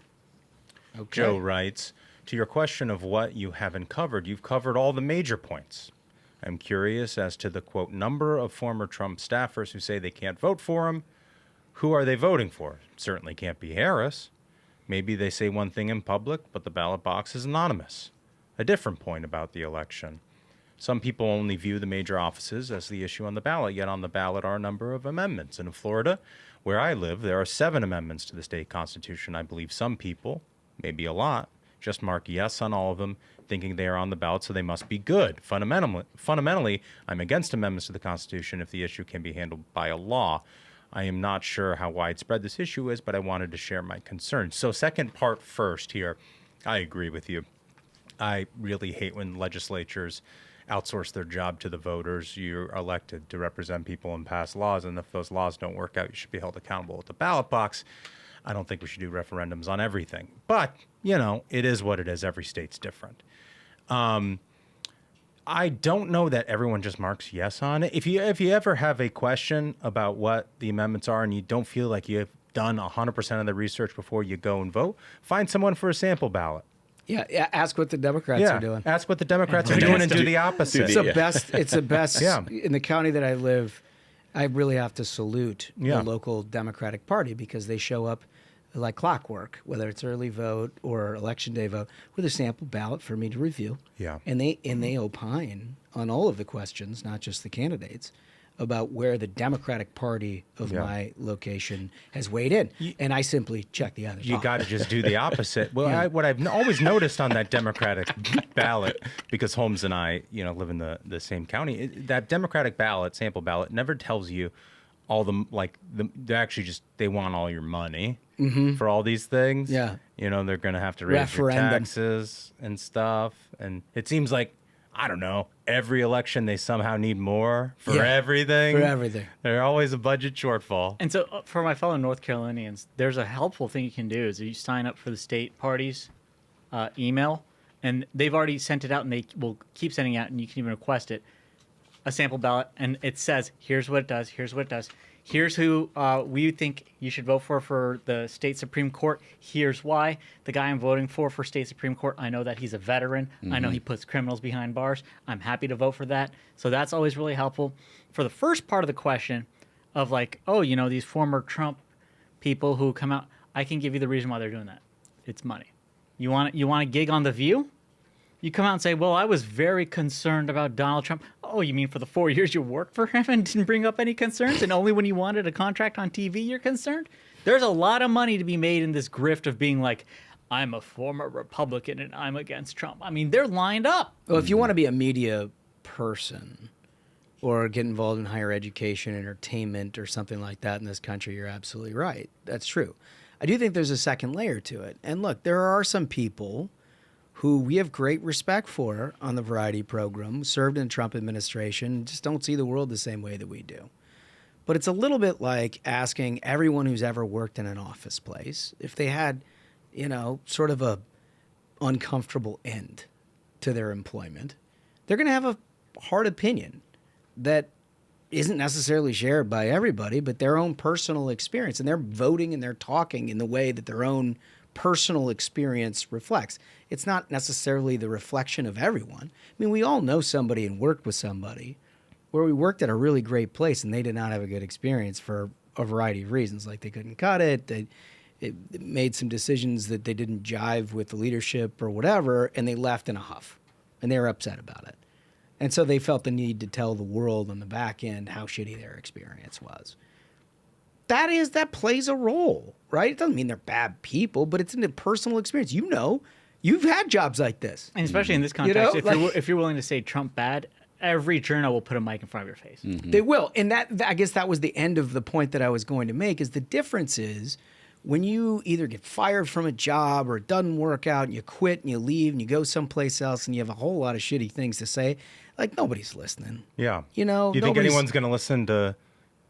Okay. Joe writes, to your question of what you haven't covered, you've covered all the major points. I'm curious as to the, quote, number of former Trump staffers who say they can't vote for him. Who are they voting for? Certainly can't be Harris. Maybe they say one thing in public, but the ballot box is anonymous. A different point about the election. Some people only view the major offices as the issue on the ballot, yet on the ballot are a number of amendments. And in Florida, where I live, there are 7 amendments to the state constitution. I believe some people, maybe a lot, just mark yes on all of them, thinking they are on the ballot, so they must be good. Fundamentally, I'm against amendments to the Constitution if the issue can be handled by a law. I am not sure how widespread this issue is, but I wanted to share my concerns. So second part first here, I agree with you. I really hate when legislatures outsource their job to the voters. You're elected to represent people and pass laws, and if those laws don't work out, you should be held accountable at the ballot box. I don't think we should do referendums on everything. But, it is what it is. Every state's different. I don't know that everyone just marks yes on it. If you ever have a question about what the amendments are and you don't feel like you've done 100% of the research before you go and vote, find someone for a sample ballot. Yeah, ask what the Democrats are doing. Ask what the Democrats are doing and do the opposite. It's the best. It's the best. Yeah. In the county that I live, I really have to salute Yeah. the local Democratic Party because they show up like clockwork, whether it's early vote or election day vote, with a sample ballot for me to review. Yeah. And they opine on all of the questions, not just the candidates, about where the Democratic Party of my location has weighed in. And I simply check the others. You got to just do the opposite. Well, what I've always noticed on that Democratic ballot, because Holmes and I, live in the same county, that Democratic ballot, sample ballot, never tells you all they actually just, they want all your money for all these things. Yeah. They're going to have to raise your Referendum. taxes and stuff. And it seems like, I don't know, every election they somehow need more for everything. For everything. There's always a budget shortfall. And so for my fellow North Carolinians, there's a helpful thing you can do is you sign up for the state party's email, and they've already sent it out, and they will keep sending it out, and you can even request it, a sample ballot, and it says, here's what it does, here's what it does. Here's who we think you should vote for the state Supreme Court. Here's why. The guy I'm voting for state Supreme Court, I know that he's a veteran. I know he puts criminals behind bars. I'm happy to vote for that. So that's always really helpful. For the first part of the question of these former Trump people who come out, I can give you the reason why they're doing that. It's money. You want a gig on The View? You come out and say, well, I was very concerned about Donald Trump. Oh, you mean for the 4 years you worked for him and didn't bring up any concerns? And only when you wanted a contract on TV you're concerned? There's a lot of money to be made in this grift of being like, I'm a former Republican and I'm against Trump. I mean, they're lined up. Well, if you want to be a media person or get involved in higher education, entertainment, or something like that in this country, you're absolutely right. That's true. I do think there's a second layer to it. And look, there are some people who we have great respect for on the Variety program, served in the Trump administration, just don't see the world the same way that we do. But it's a little bit like asking everyone who's ever worked in an office place if they had, sort of a uncomfortable end to their employment. They're going to have a hard opinion that isn't necessarily shared by everybody, but their own personal experience. And they're voting and they're talking in the way that their own personal experience reflects. It's not necessarily the reflection of everyone. I mean, we all know somebody and worked with somebody where we worked at a really great place and they did not have a good experience for a variety of reasons. Like they couldn't cut it, it made some decisions that they didn't jive with the leadership or whatever, and they left in a huff, and they were upset about it. And so they felt the need to tell the world on the back end how shitty their experience was. That plays a role, right? It doesn't mean they're bad people, but it's in a personal experience. You've had jobs like this. And especially in this context, if you're willing to say Trump bad, every journal will put a mic in front of your face. They will. And I guess that was the end of the point that I was going to make, is the difference is when you either get fired from a job or it doesn't work out and you quit and you leave and you go someplace else and you have a whole lot of shitty things to say, like nobody's listening. Yeah. You know, Do you think anyone's going to listen to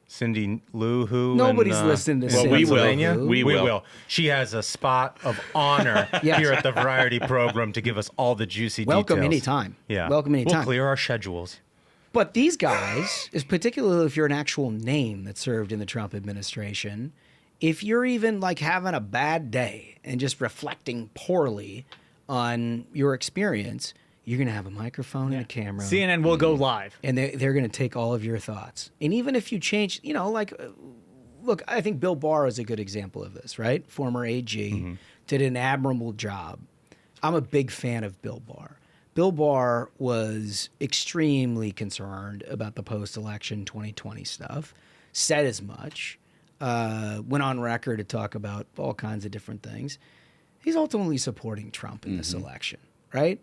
Cindy Lou Who? Nobody's listening to well, Cindy Pennsylvania? Lou Who. We will. She has a spot of honor here at the Variety Program to give us all the juicy Welcome details. anytime. Yeah. Welcome anytime. We'll clear our schedules. But these guys, is particularly if you're an actual name that served in the Trump administration, if you're even like having a bad day and just reflecting poorly on your experience, you're going to have a microphone and a camera. CNN will go live. And they're going to take all of your thoughts. And even if you change, you know, like, look, I think Bill Barr is a good example of this, right? Former AG, did an admirable job. I'm a big fan of Bill Barr. Bill Barr was extremely concerned about the post-election 2020 stuff, said as much, went on record to talk about all kinds of different things. He's ultimately supporting Trump in this election, right?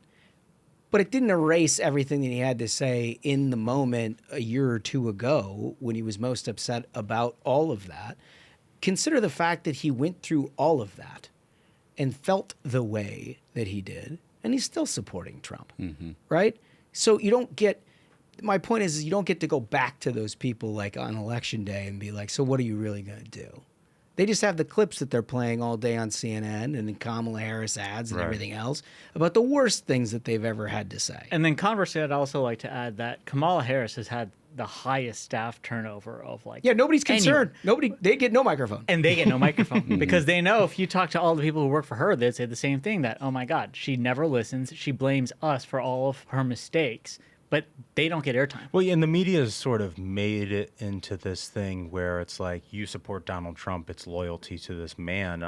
But it didn't erase everything that he had to say in the moment a year or two ago when he was most upset about all of that. Consider the fact that he went through all of that and felt the way that he did, and he's still supporting Trump, right? So you don't get, my point is you don't get to go back to those people like on election day and be like, so what are you really going to do? They just have the clips that they're playing all day on CNN and in Kamala Harris ads and everything else about the worst things that they've ever had to say. And then conversely, I'd also like to add that Kamala Harris has had the highest staff turnover of like nobody's concerned. They get no microphone. And they get no microphone because they know if you talk to all the people who work for her, they'd say the same thing, that, oh my God, she never listens. She blames us for all of her mistakes, but they don't get airtime. Well, and the media has sort of made it into this thing where it's like, you support Donald Trump, it's loyalty to this man.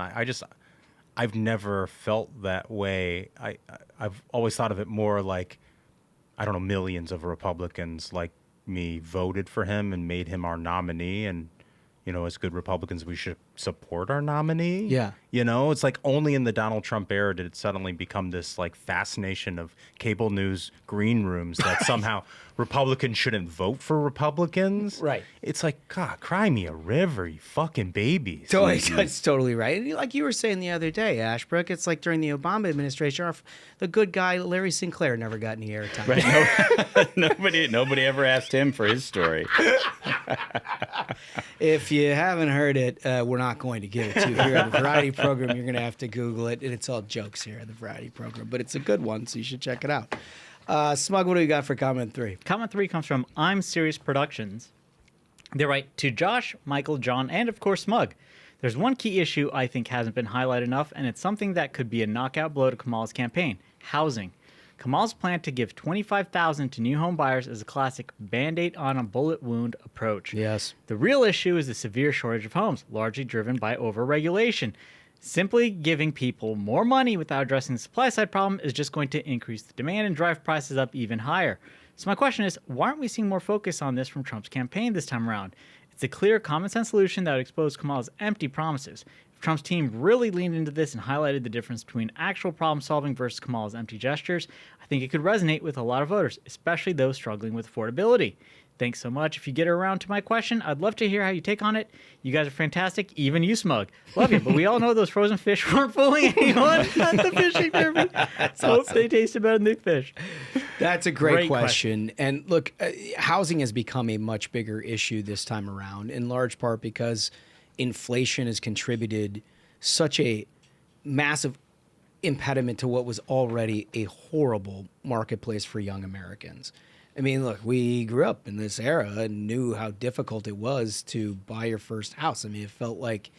I've never felt that way. I've always thought of it more like, I don't know, millions of Republicans like me voted for him and made him our nominee, and you know, as good Republicans, we should support our nominee. Yeah. You know, it's like only in the Donald Trump era did it suddenly become this like fascination of cable news green rooms that somehow Republicans shouldn't vote for Republicans. Right. It's like, God, cry me a river, you fucking babies. That's totally right. And like you were saying the other day, Ashbrook, it's like during the Obama administration, the good guy Larry Sinclair never got any airtime. Right. Nobody ever asked him for his story. If you haven't heard it, we're not going to give it to you here at the Variety Program. You're going to have to Google it, and it's all jokes here at the Variety Program. But it's a good one, so you should check it out. Smug, what do you got for comment 3? Comment 3 comes from I'm Serious Productions. They write, to Josh, Michael, John, and of course Smug. There's one key issue I think hasn't been highlighted enough, and it's something that could be a knockout blow to Kamala's campaign: housing. Kamala's plan to give $25,000 to new home buyers is a classic Band-Aid on a bullet wound approach. Yes. The real issue is the severe shortage of homes, largely driven by overregulation. Simply giving people more money without addressing the supply side problem is just going to increase the demand and drive prices up even higher. So my question is, why aren't we seeing more focus on this from Trump's campaign this time around? It's a clear, common sense solution that would expose Kamala's empty promises. If Trump's team really leaned into this and highlighted the difference between actual problem solving versus Kamala's empty gestures, I think it could resonate with a lot of voters, especially those struggling with affordability. Thanks so much. If you get around to my question, I'd love to hear how you take on it. You guys are fantastic, even you, Smug. Love you, but we all know those frozen fish weren't fooling anyone at the fishing derby. So they tasted better than the fish. That's a great question. And look, housing has become a much bigger issue this time around, in large part because inflation has contributed such a massive impediment to what was already a horrible marketplace for young Americans. I mean, look, we grew up in this era and knew how difficult it was to buy your first house. I mean, it felt like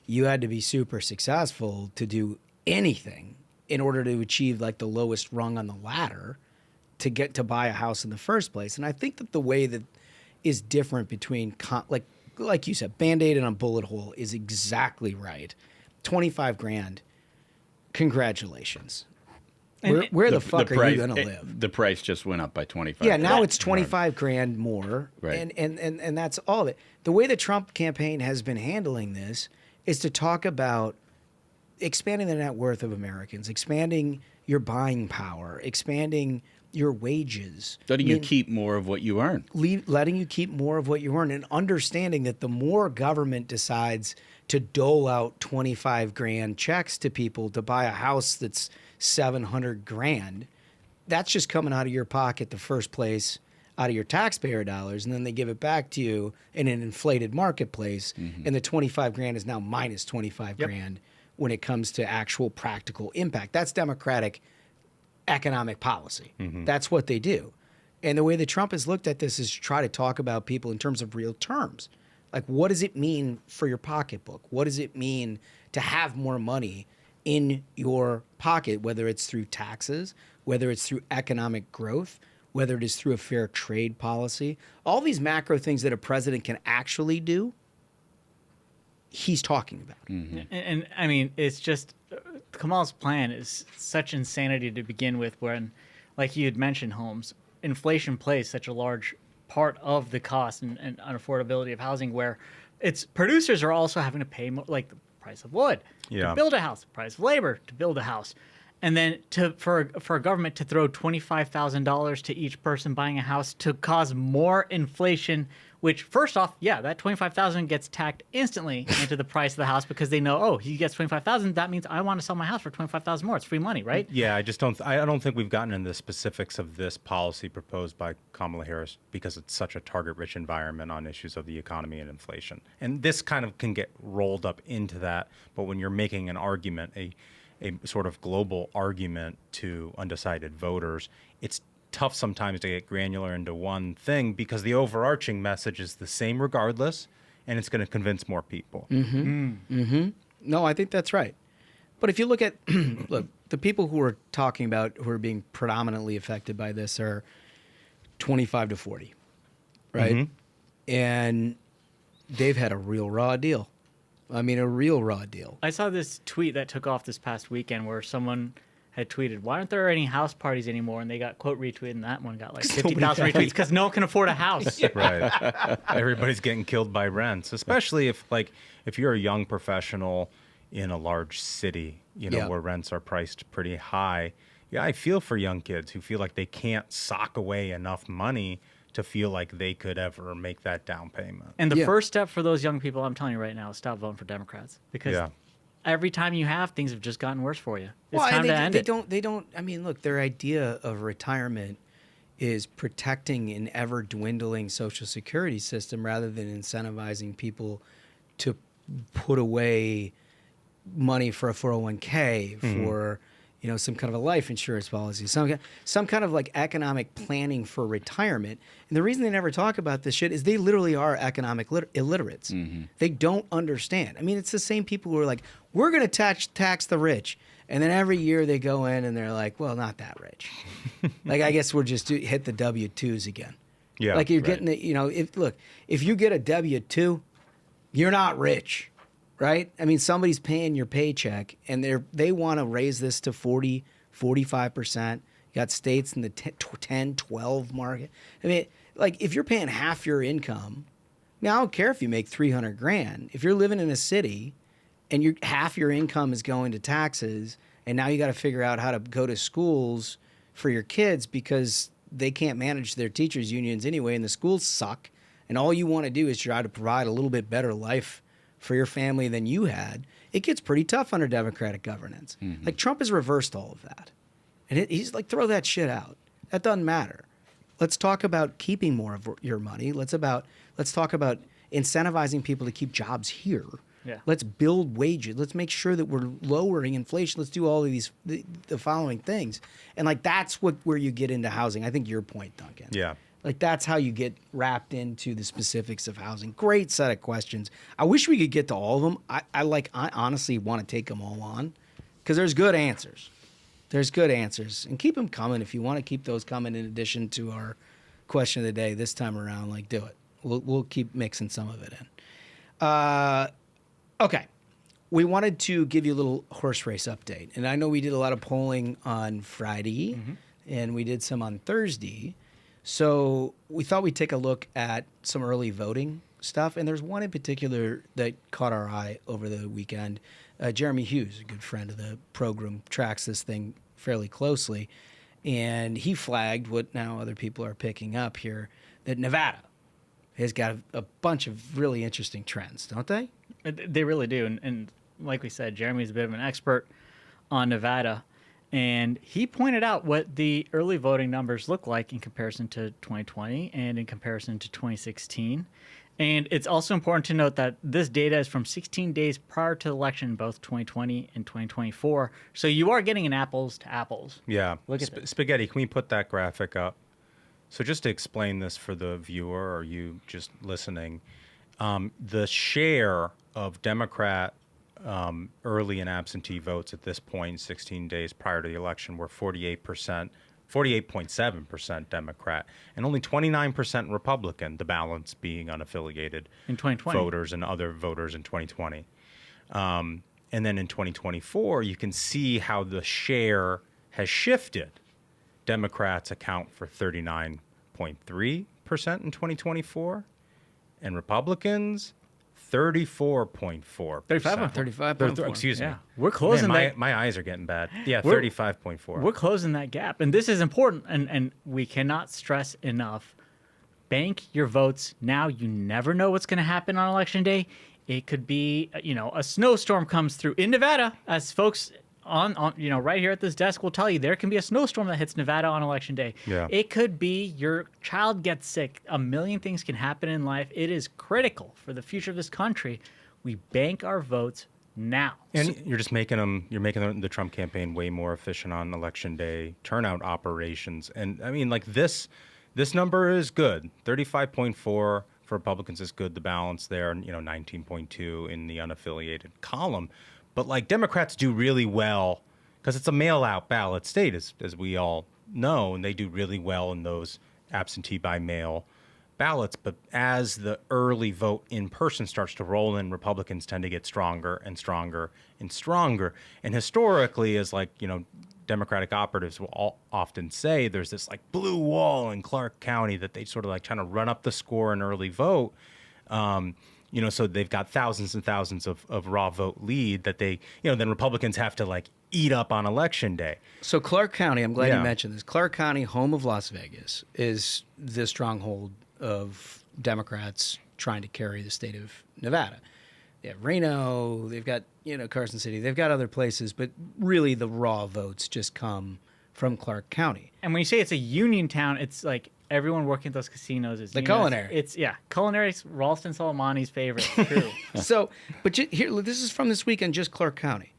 you had to be super successful to do anything in order to achieve like the lowest rung on the ladder to get to buy a house in the first place. And I think that the way that is different between, like you said, Band-Aid and a bullet hole is exactly right. 25 grand. Congratulations. Where the fuck are you going to live? The price just went up by 25. Yeah, now it's 25 grand more, right. and that's all of it. The way the Trump campaign has been handling this is to talk about expanding the net worth of Americans, expanding your buying power, expanding your wages. Letting you keep more of what you earn. Letting you keep more of what you earn, and understanding that the more government decides to dole out 25 grand checks to people to buy a house that's 700 grand, that's just coming out of your pocket the first place, out of your taxpayer dollars, and then they give it back to you in an inflated marketplace, and the 25 grand is now minus 25 grand when it comes to actual practical impact. That's democratic economic policy. That's what they do. And the way that Trump has looked at this is to try to talk about people in terms of real terms. Like, what does it mean for your pocketbook? What does it mean to have more money in your pocket, whether it's through taxes, whether it's through economic growth, whether it is through a fair trade policy? All these macro things that a president can actually do, he's talking about. And I mean, it's just Kamala's plan is such insanity to begin with. When, like you had mentioned, Holmes, inflation plays such a large part of the cost and unaffordability of housing, where it's producers are also having to pay more, like the price of wood to build a house, the price of labor to build a house. And then for a government to throw $25,000 to each person buying a house to cause more inflation, which first off, that $25,000 gets tacked instantly into the price of the house because they know, oh, he gets $25,000. That means I want to sell my house for $25,000 more. It's free money, right? Yeah, I don't think we've gotten into the specifics of this policy proposed by Kamala Harris because it's such a target-rich environment on issues of the economy and inflation. And this kind of can get rolled up into that. But when you're making an argument, a sort of global argument to undecided voters, it's tough sometimes to get granular into one thing because the overarching message is the same regardless, and it's going to convince more people. No, I think that's right. But if you look at, look, the people who are talking about who are being predominantly affected by this are 25 to 40, right? And they've had a real raw deal. I mean, a real raw deal. I saw this tweet that took off this past weekend where someone had tweeted, why aren't there any house parties anymore? And they got quote retweeted, and that one got like 50,000 retweets because no one can afford a house. Right. Everybody's getting killed by rents, especially if you're a young professional in a large city, where rents are priced pretty high. Yeah, I feel for young kids who feel like they can't sock away enough money to feel like they could ever make that down payment. And the first step for those young people, I'm telling you right now, is stop voting for Democrats. Because every time you have, things have just gotten worse for you. It's time to end it. They don't, I mean, look, their idea of retirement is protecting an ever-dwindling Social Security system rather than incentivizing people to put away money for a 401k, for some kind of a life insurance policy, some kind of like economic planning for retirement. And the reason they never talk about this shit is they literally are economic illiterates. They don't understand. I mean, it's the same people who are like, we're going to tax the rich. And then every year they go in and they're like, well, not that rich. Like, I guess we'll just hit the W-2s again. Yeah. Like you're getting it, if you get a W-2, you're not rich. Right? I mean, somebody's paying your paycheck, and they want to raise this to 40, 45%. You got states in the 10, 12 market. I mean, like, if you're paying half your income, now I don't care if you make 300 grand. If you're living in a city and half your income is going to taxes, and now you got to figure out how to go to schools for your kids because they can't manage their teachers' unions anyway, and the schools suck, and all you want to do is try to provide a little bit better life for your family than you had, it gets pretty tough under Democratic governance. Like, Trump has reversed all of that. And he's like, throw that shit out. That doesn't matter. Let's talk about keeping more of your money. Let's talk about incentivizing people to keep jobs here. Yeah. Let's build wages. Let's make sure that we're lowering inflation. Let's do all of these, the following things. And like, that's where you get into housing. I think your point, Duncan. Yeah. Like, that's how you get wrapped into the specifics of housing. Great set of questions. I wish we could get to all of them. I honestly want to take them all on because there's good answers. There's good answers. And keep them coming if you want to keep those coming in addition to our question of the day this time around. Like, do it. We'll keep mixing some of it in. Okay. We wanted to give you a little horse race update. And I know we did a lot of polling on Friday, and we did some on Thursday. So we thought we'd take a look at some early voting stuff. And there's one in particular that caught our eye over the weekend. Jeremy Hughes, a good friend of the program, tracks this thing fairly closely. And he flagged what now other people are picking up here, that Nevada has got a bunch of really interesting trends, don't they? They really do. And like we said, Jeremy's a bit of an expert on Nevada. And he pointed out what the early voting numbers look like in comparison to 2020 and in comparison to 2016. And it's also important to note that this data is from 16 days prior to the election, both 2020 and 2024. So you are getting an apples to apples. Yeah. Look at this. Spaghetti, can we put that graphic up? So just to explain this for the viewer or you just listening, the share of Democrat early and absentee votes at this point, 16 days prior to the election, were 48.7% Democrat, and only 29% Republican, the balance being unaffiliated In 2020. voters and other voters in 2020. And then in 2024, you can see how the share has shifted. Democrats account for 39.3% in 2024, and Republicans 34.4%. 35.4. Excuse me. Yeah. We're closing Man, that. my eyes are getting bad. Yeah, We're- 35.4. We're closing that gap. And this is important. And we cannot stress enough. Bank your votes now. You never know what's going to happen on election day. It could be, a snowstorm comes through in Nevada, as folks on right here at this desk will tell you, there can be a snowstorm that hits Nevada on election day. Yeah. It could be your child gets sick. A million things can happen in life. It is critical for the future of this country. We bank our votes now. And you're just making the Trump campaign way more efficient on election day turnout operations. And I mean, like this number is good. 35.4 for Republicans is good. The balance there, 19.2 in the unaffiliated column. But like Democrats do really well because it's a mail-out ballot state, as we all know, and they do really well in those absentee by mail ballots. But as the early vote in person starts to roll in, Republicans tend to get stronger and stronger and stronger. And historically, as Democratic operatives will often say, there's this like blue wall in Clark County that they sort of like trying to run up the score in early vote. So they've got thousands and thousands of raw vote lead that they, then Republicans have to like eat up on election day. So Clark County, I'm glad Yeah. you mentioned this. Clark County, home of Las Vegas, is the stronghold of Democrats trying to carry the state of Nevada. They have Reno, they've got, Carson City, they've got other places, but really the raw votes just come from Clark County. And when you say it's a union town, it's like everyone working at those casinos is The unionized. culinary. Culinary. Ralston Soleimani's favorite. True. So, but here, this is from this weekend, just Clark County.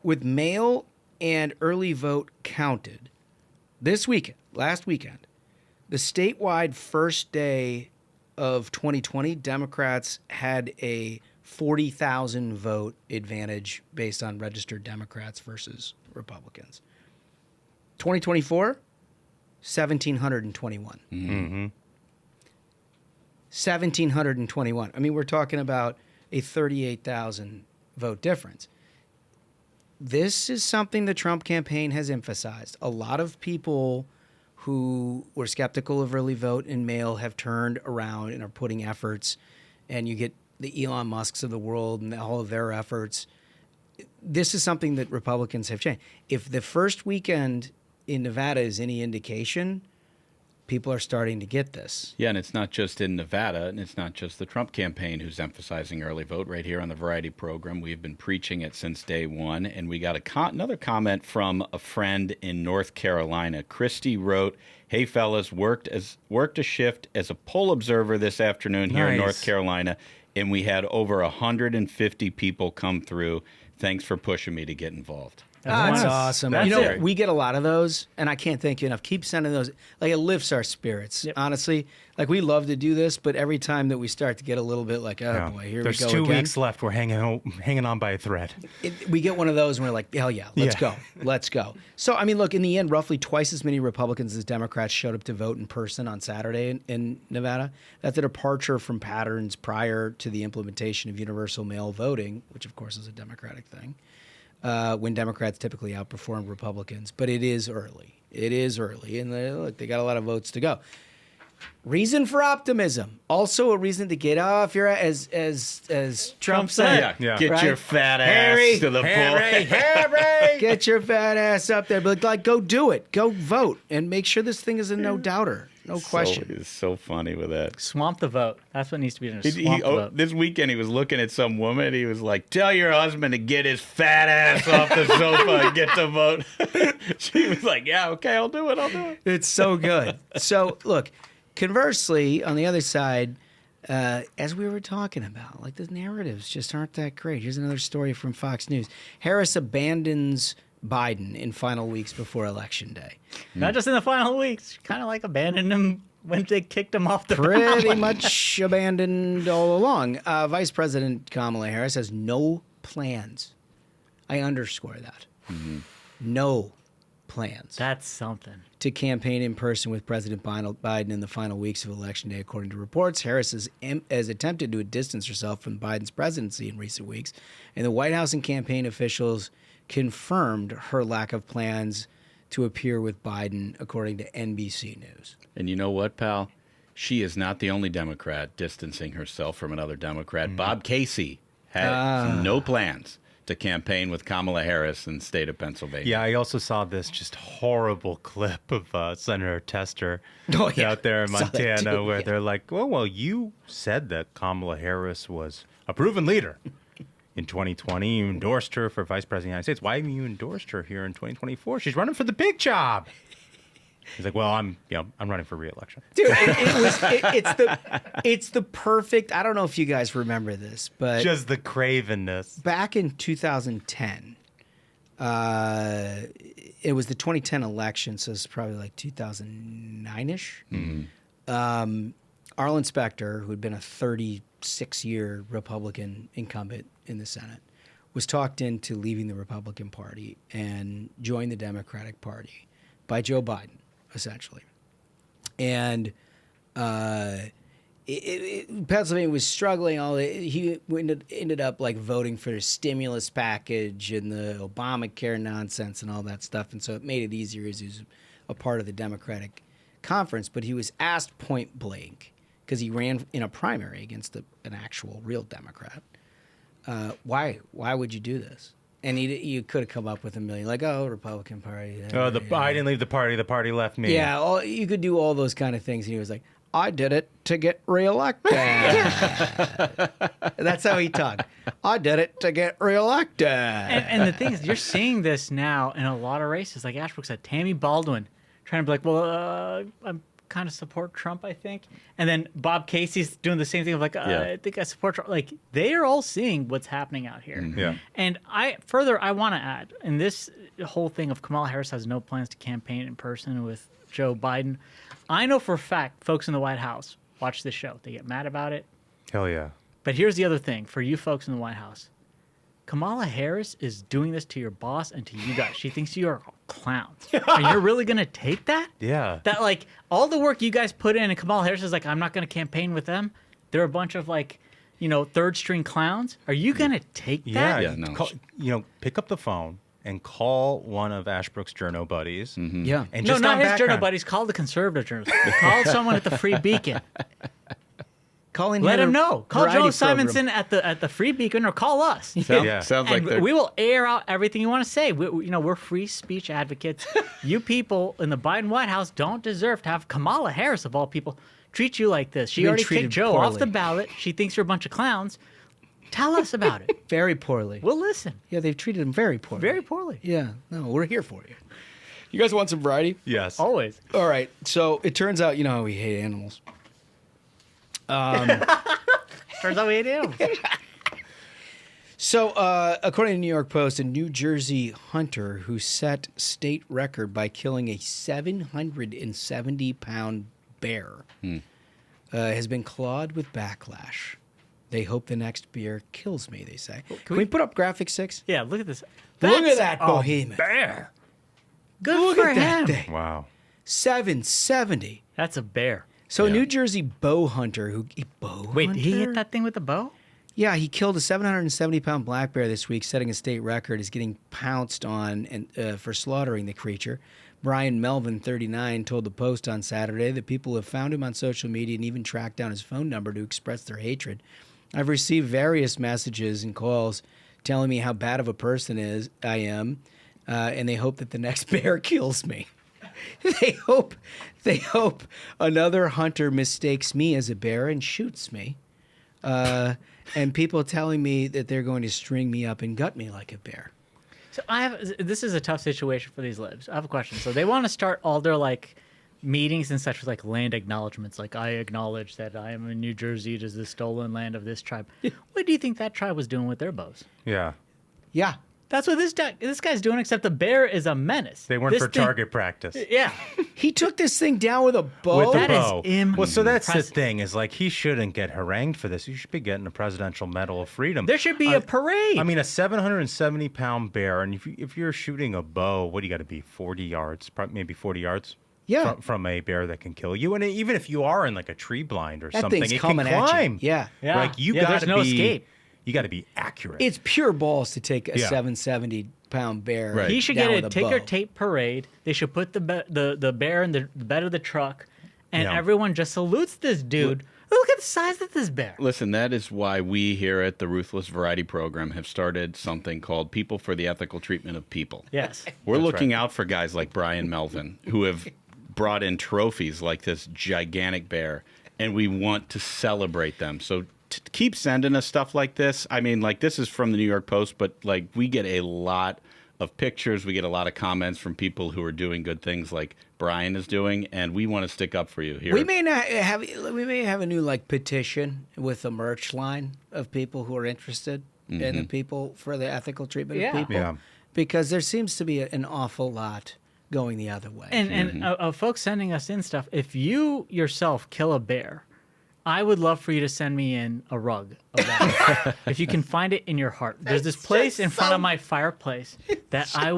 With mail and early vote counted, last weekend, the statewide first day of 2020, Democrats had a 40,000 vote advantage based on registered Democrats versus Republicans. 2024, 1,721. Mm-hmm. 1,721. I mean, we're talking about a 38,000 vote difference. This is something the Trump campaign has emphasized. A lot of people who were skeptical of early vote and mail have turned around and are putting efforts, and you get the Elon Musks of the world and all of their efforts. This is something that Republicans have changed. If the first weekend in Nevada is any indication, people are starting to get this. Yeah, and it's not just in Nevada, and it's not just the Trump campaign who's emphasizing early vote. Right here on the Variety program, we've been preaching it since day one, and we got another comment from a friend in North Carolina. Christy wrote, "Hey fellas, worked a shift as a poll observer this afternoon here in Nice. North Carolina, and we had over 150 people come through. Thanks for pushing me to get involved." That's awesome. That's it. We get a lot of those, and I can't thank you enough. Keep sending those. Like, it lifts our spirits, honestly. Like, we love to do this, but every time that we start to get a little bit like, oh, boy, here There's we go 2 again. weeks left. We're hanging on by a thread. We get one of those, and we're like, hell yeah, let's go. Let's go. So, I mean, look, in the end, roughly twice as many Republicans as Democrats showed up to vote in person on Saturday in Nevada. That's a departure from patterns prior to the implementation of universal mail voting, which, of course, is a Democratic thing. When Democrats typically outperform Republicans. But it is early. And they got a lot of votes to go. reason for optimism. Also a reason to get off your as Trump said. Yeah. Yeah. Get Right? your fat Harry, ass to the Harry, poll. Harry, get your fat ass up there. But like, go do it. Go vote and make sure this thing is a no doubter. No question. He's so funny with that. Swamp the vote. That's what needs to be done. Swamp the vote. This weekend, he was looking at some woman. He was like, "Tell your husband to get his fat ass off the sofa and get to vote." She was like, "Yeah, okay, I'll do it. It's so good. So look, conversely, on the other side, as we were talking about, like the narratives just aren't that great. Here's another story from Fox News. Harris abandons Biden in final weeks before Election Day. Not just in the final weeks. Kind of like abandoned him when they kicked him off the Pretty ballot. much abandoned all along. Vice President Kamala Harris has no plans. I underscore that. No plans That's something. to campaign in person with President Biden in the final weeks of Election Day, according to reports. Harris has attempted to distance herself from Biden's presidency in recent weeks, and the White House and campaign officials confirmed her lack of plans to appear with Biden, according to NBC News. And you know what, pal? She is not the only Democrat distancing herself from another Democrat. Bob Casey has no plans to campaign with Kamala Harris in the state of Pennsylvania. Yeah, I also saw this just horrible clip of Senator Tester Oh, yeah. out there in Saw that Montana too, where yeah. they're like, well, you said that Kamala Harris was a proven leader in 2020. You endorsed her for vice president of the United States. Why haven't you endorsed her here in 2024? She's running for the big job. He's like, well, I'm running for re-election. Dude, it's the perfect. I don't know if you guys remember this, but Just the cravenness. back in 2010, it was the 2010 election, so it's probably like 2009-ish. Arlen Specter, who had been a 36-year Republican incumbent in the Senate, was talked into leaving the Republican Party and joined the Democratic Party by Joe Biden, essentially. And Pennsylvania was struggling. He ended up like voting for the stimulus package and the Obamacare nonsense and all that stuff. And so it made it easier as he was a part of the Democratic conference. But he was asked point blank, because he ran in a primary against an actual real Democrat, why would you do this? And you could have come up with a million, like, oh, Republican Party. I didn't leave the party left me. Yeah, you could do all those kind of things. And he was like, I did it to get reelected. That's how he talked. I did it to get reelected. And the thing is, you're seeing this now in a lot of races. Like Ashbrook said, Tammy Baldwin trying to be like, well, I'm kind of support Trump, I think. And then Bob Casey's doing the same thing of like, I think I support Trump. Like, they are all seeing what's happening out here. Yeah. And I want to add, in this whole thing of Kamala Harris has no plans to campaign in person with Joe Biden, I know for a fact folks in the White House watch this show. They get mad about it. Hell yeah. But here's the other thing for you folks in the White House. Kamala Harris is doing this to your boss and to you guys. She thinks you are clowns. And you're really going to take that? Yeah. That, like, all the work you guys put in, and Kamala Harris is like, I'm not going to campaign with them. They're a bunch of, like, third string clowns. Are you going to take that? Yeah, no. Pick up the phone and call one of Ashbrook's journo buddies. Yeah. And No, just not on his journal background. buddies. Call the conservative journalist. Call someone at the Free Beacon. Calling Let him him know. Call variety Joe program. Simonson at the Free Beacon, or call us. Sounds like And they're we will air out everything you want to say. We're free speech advocates. You people in the Biden White House don't deserve to have Kamala Harris, of all people, treat you like this. She You've been already treated kicked Joe off poorly. the ballot. She thinks you're a bunch of clowns. Tell us about it. Very poorly. We'll listen. Yeah, they've treated him very poorly. Very poorly. Yeah, no, we're here for you. You guys want some variety? Yes. Always. All right. So it turns out, you know how we hate animals. Turns out we hate animals. So, according to the New York Post, a New Jersey hunter who set state record by killing a 770-pound bear has been clawed with backlash. They hope the next bear kills me, they say. Can we put up graphic 6? Yeah, look at this. Look at That's that a behemoth. bear. Good Look for at that him. thing. Wow. 770. That's a bear. So a New Jersey bow hunter Wait, did he hit that thing with the bow? Yeah, he killed a 770-pound black bear this week, setting a state record. Is getting pounced on and for slaughtering the creature. Brian Melvin, 39, told the Post on Saturday that people have found him on social media and even tracked down his phone number to express their hatred. I've received various messages and calls telling me how bad of a person I am, and they hope that the next bear kills me. They hope another hunter mistakes me as a bear and shoots me. And people telling me that they're going to string me up and gut me like a bear. So this is a tough situation for these libs. I have a question. So they want to start all their meetings and such with land acknowledgments. I acknowledge that I am in New Jersey. It is the stolen land of this tribe. What do you think that tribe was doing with their bows? Yeah. Yeah. That's what this guy's doing, except the bear is a menace. They went for target practice. Yeah. He took this thing down with a bow. With a That bow. is impressive. Well, so that's the thing is he shouldn't get harangued for this. You should be getting a Presidential Medal of Freedom. There should be a parade. I mean, a 770-pound bear, and if you're shooting a bow, what do you got to be? 40 yards, maybe 40 yards. Yeah. From a bear that can kill you, and even if you are in a tree blind or That something, thing's it coming can at you. climb. Yeah. Yeah. You Yeah, got there's to no be. escape. You got to be accurate. It's pure balls to take a Yeah. 770-pound bear. Right. He should down get with a a ticker bow. tape parade. They should put the bear in the bed of the truck, and Yeah. everyone just salutes this dude. Look at the size of this bear. Listen, that is why we here at the Ruthless Variety Program have started something called People for the Ethical Treatment of People. Yes. We're looking out for guys like Brian Melvin who have brought in trophies like this gigantic bear, and we want to celebrate them. So keep sending us stuff like this. I mean, this is from the New York Post, but we get a lot of pictures. We get a lot of comments from people who are doing good things like Brian is doing, and we want to stick up for you here. We may have a new petition with a merch line of people who are interested in the People for the Ethical Treatment of People. Yeah. Because there seems to be an awful lot going the other way. And folks sending us in stuff, if you yourself kill a bear, I would love for you to send me in a rug of that. If you can find it in your heart. There's this place in front of my fireplace that I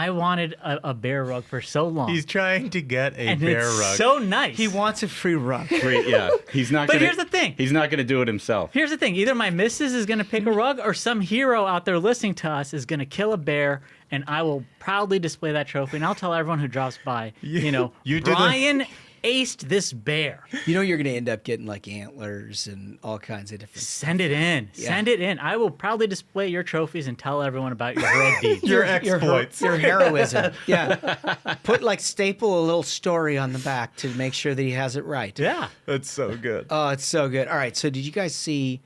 wanted a bear rug for so long. He's trying to get a and bear it's rug. so nice. he wants a free rug. Yeah, he's not. But gonna, here's the thing. He's not going to do it himself. Here's the thing. Either my missus is going to pick a rug or some hero out there listening to us is going to kill a bear, and I will proudly display that trophy. And I'll tell everyone who drops by, you do Brian aced this bear. You're going to end up getting antlers and all kinds of different. Send it in. Yeah. Send it in. I will proudly display your trophies and tell everyone about your heroic deeds. Your exploits. Your heroism. Yeah. Put staple a little story on the back to make sure that he has it right. Yeah. That's so good. Oh, it's so good. All right. So did you guys see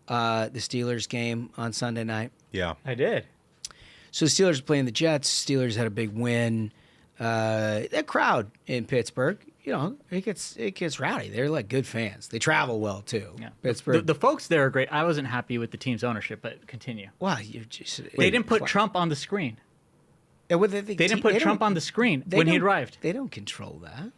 the Steelers game on Sunday night? Yeah. I did. So the Steelers are playing the Jets. Steelers had a big win. That crowd in Pittsburgh, it gets rowdy. They're good fans. They travel well too. Yeah. Pittsburgh. The folks there are great. I wasn't happy with the team's ownership, but continue. Wow, you're just. They didn't put Trump on the screen. They They didn't put Trump on the screen when he arrived. They don't control that.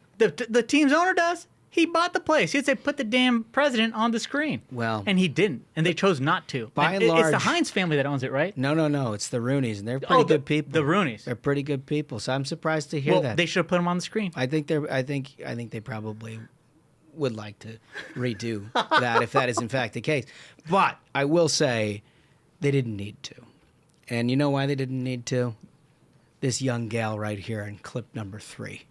The team's owner does. He bought the place. He'd say, put the damn president on the screen. Well- and he didn't. And they chose not to. By and It's the large- Heinz family that owns it, right? No. It's the Rooneys, and they're pretty good people. The Rooneys. They're pretty good people. So I'm surprised to hear Well, that. they should have put him on the screen. I think they probably would like to redo that if that is in fact the case. But I will say they didn't need to. And you know why they didn't need to? This young gal right here in clip number 3.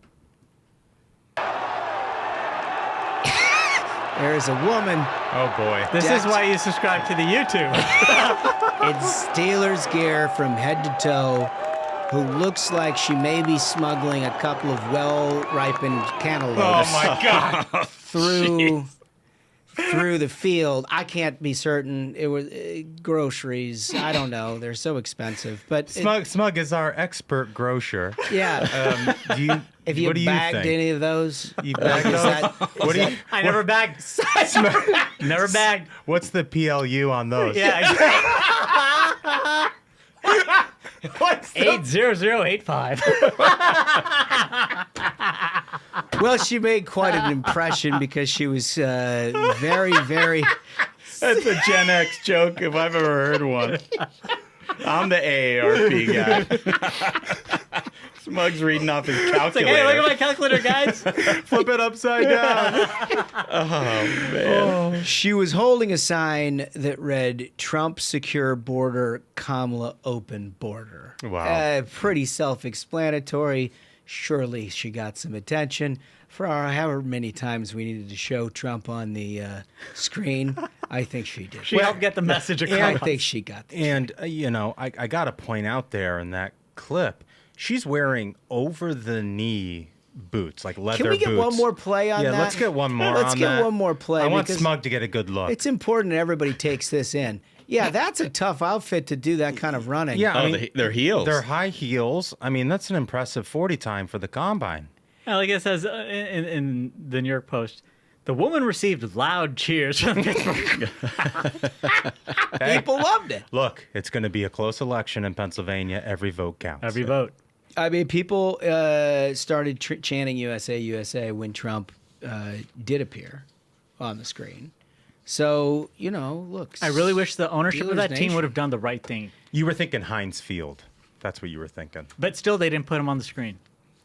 There is a woman Oh boy. This is why you subscribe to the YouTube. in Steelers gear from head to toe who looks like she may be smuggling a couple of well-ripened cantaloupes. Oh my God. through the field. I can't be certain. It was groceries. I don't know. They're so expensive. But Smug is our expert grocer. yeah, Do you? if you what do you bagged think? any of those, You bagged is those? that- What do you? I never bagged. Never bagged. What's the PLU on those? Yeah. What's 80085? well, she made quite an impression because she was very, very. That's a Gen X joke if I've ever heard one. I'm the AARP guy. Smug's reading off his calculator. It's like, hey, look at my calculator, guys. Flip it upside down. She was holding a sign that read "Trump secure border, Kamala open border." Wow. Pretty self-explanatory. Surely she got some attention. For however many times we needed to show Trump on the screen, I think she did. She helped get the message across. I think she got the And, I got to point out there in that clip, she's wearing over-the-knee boots, like leather boots. Can we get one more play on that? Yeah, let's get one more Let's on get that. one more play. I want because Smug to get a good look. It's important that everybody takes this in. Yeah, that's a tough outfit to do that kind of running. Yeah, Oh, they're heels. They're high heels. I mean, that's an impressive 40 time for the combine. Like it says in the New York Post, the woman received loud cheers from Pittsburgh. People loved it. Look, it's going to be a close election in Pennsylvania. Every vote counts. Every vote. I mean, people started chanting USA, USA when Trump did appear on the screen. So, look. I really wish the ownership of Steelers that team Nation. would have done the right thing. You were thinking Heinz Field. That's what you were thinking. But still, they didn't put him on the screen.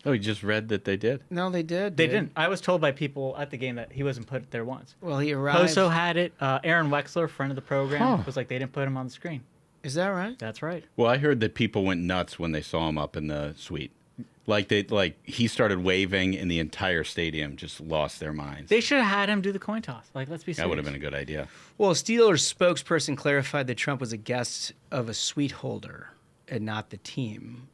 Oh, you just read that they did. No, they did. They didn't. I was told by people at the game that he wasn't put there once. Well, he arrived. Poso had it. Aaron Wexler, friend of the program, was like, they didn't put him on the screen. Is that right? That's right. Well, I heard that people went nuts when they saw him up in the suite. He started waving, and the entire stadium just lost their minds. They should have had him do the coin toss. Like, let's be serious. That would have been a good idea. Well, Steelers spokesperson clarified that Trump was a guest of a suite holder and not the team.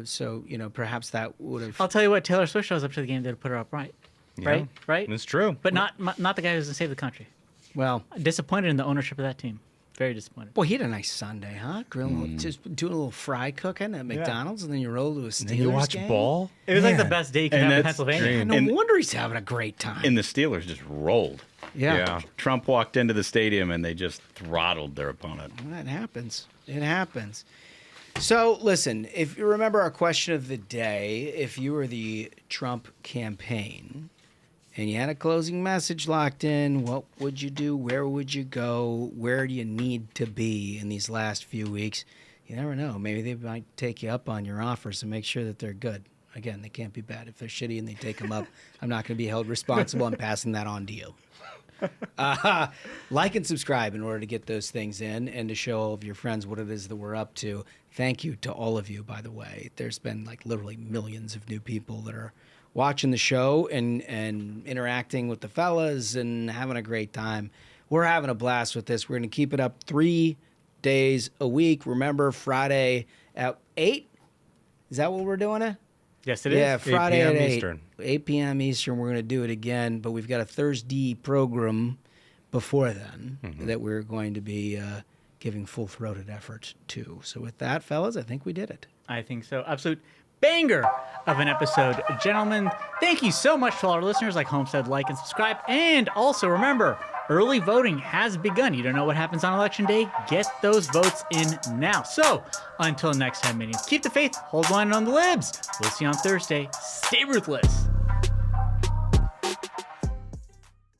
So, perhaps that would have. I'll tell you what, Taylor Swift shows up to the game, they'd put her up right. Yeah, Right? It's true. But not the guy who's going to save the country. Well, Disappointed in the ownership of that team. Very disappointed. he had a nice Sunday, huh? Grilling, just doing a little fry cooking at McDonald's, and then you roll to a Steelers And you watch game? ball? It was like the Man. best day you can And have in that's Pennsylvania. No And- wonder he's having a great time. And the Steelers just rolled. yeah. Trump walked into the stadium, and they just throttled their opponent. That happens. It happens. So, listen, if you remember our question of the day, if you were the Trump campaign and you had a closing message locked in, what would you do? Where would you go? Where do you need to be in these last few weeks? You never know. Maybe they might take you up on your offers and make sure that they're good. Again, they can't be bad. If they're shitty and they take them up, I'm not going to be held responsible. I'm passing that on to you. Like and subscribe in order to get those things in and to show all of your friends what it is that we're up to. Thank you to all of you, by the way. There's been literally millions of new people that are watching the show and interacting with the fellas and having a great time. We're having a blast with this. We're going to keep it up 3 days a week. Remember, Friday at 8? Is that what we're doing it? Yes, it is. Yeah, Friday 8 p.m. at 8. Eastern. 8 p.m. Eastern, we're going to do it again, but we've got a Thursday program before then that we're going to be giving full-throated effort to. So with that, fellas, I think we did it. I think so. Absolute banger of an episode. Gentlemen, thank you so much to all our listeners. Like Holmes said, like and subscribe. And also remember, early voting has begun. You don't know what happens on Election Day? Get those votes in now. So until next time, minions, keep the faith, hold one on the libs. We'll see you on Thursday. Stay ruthless.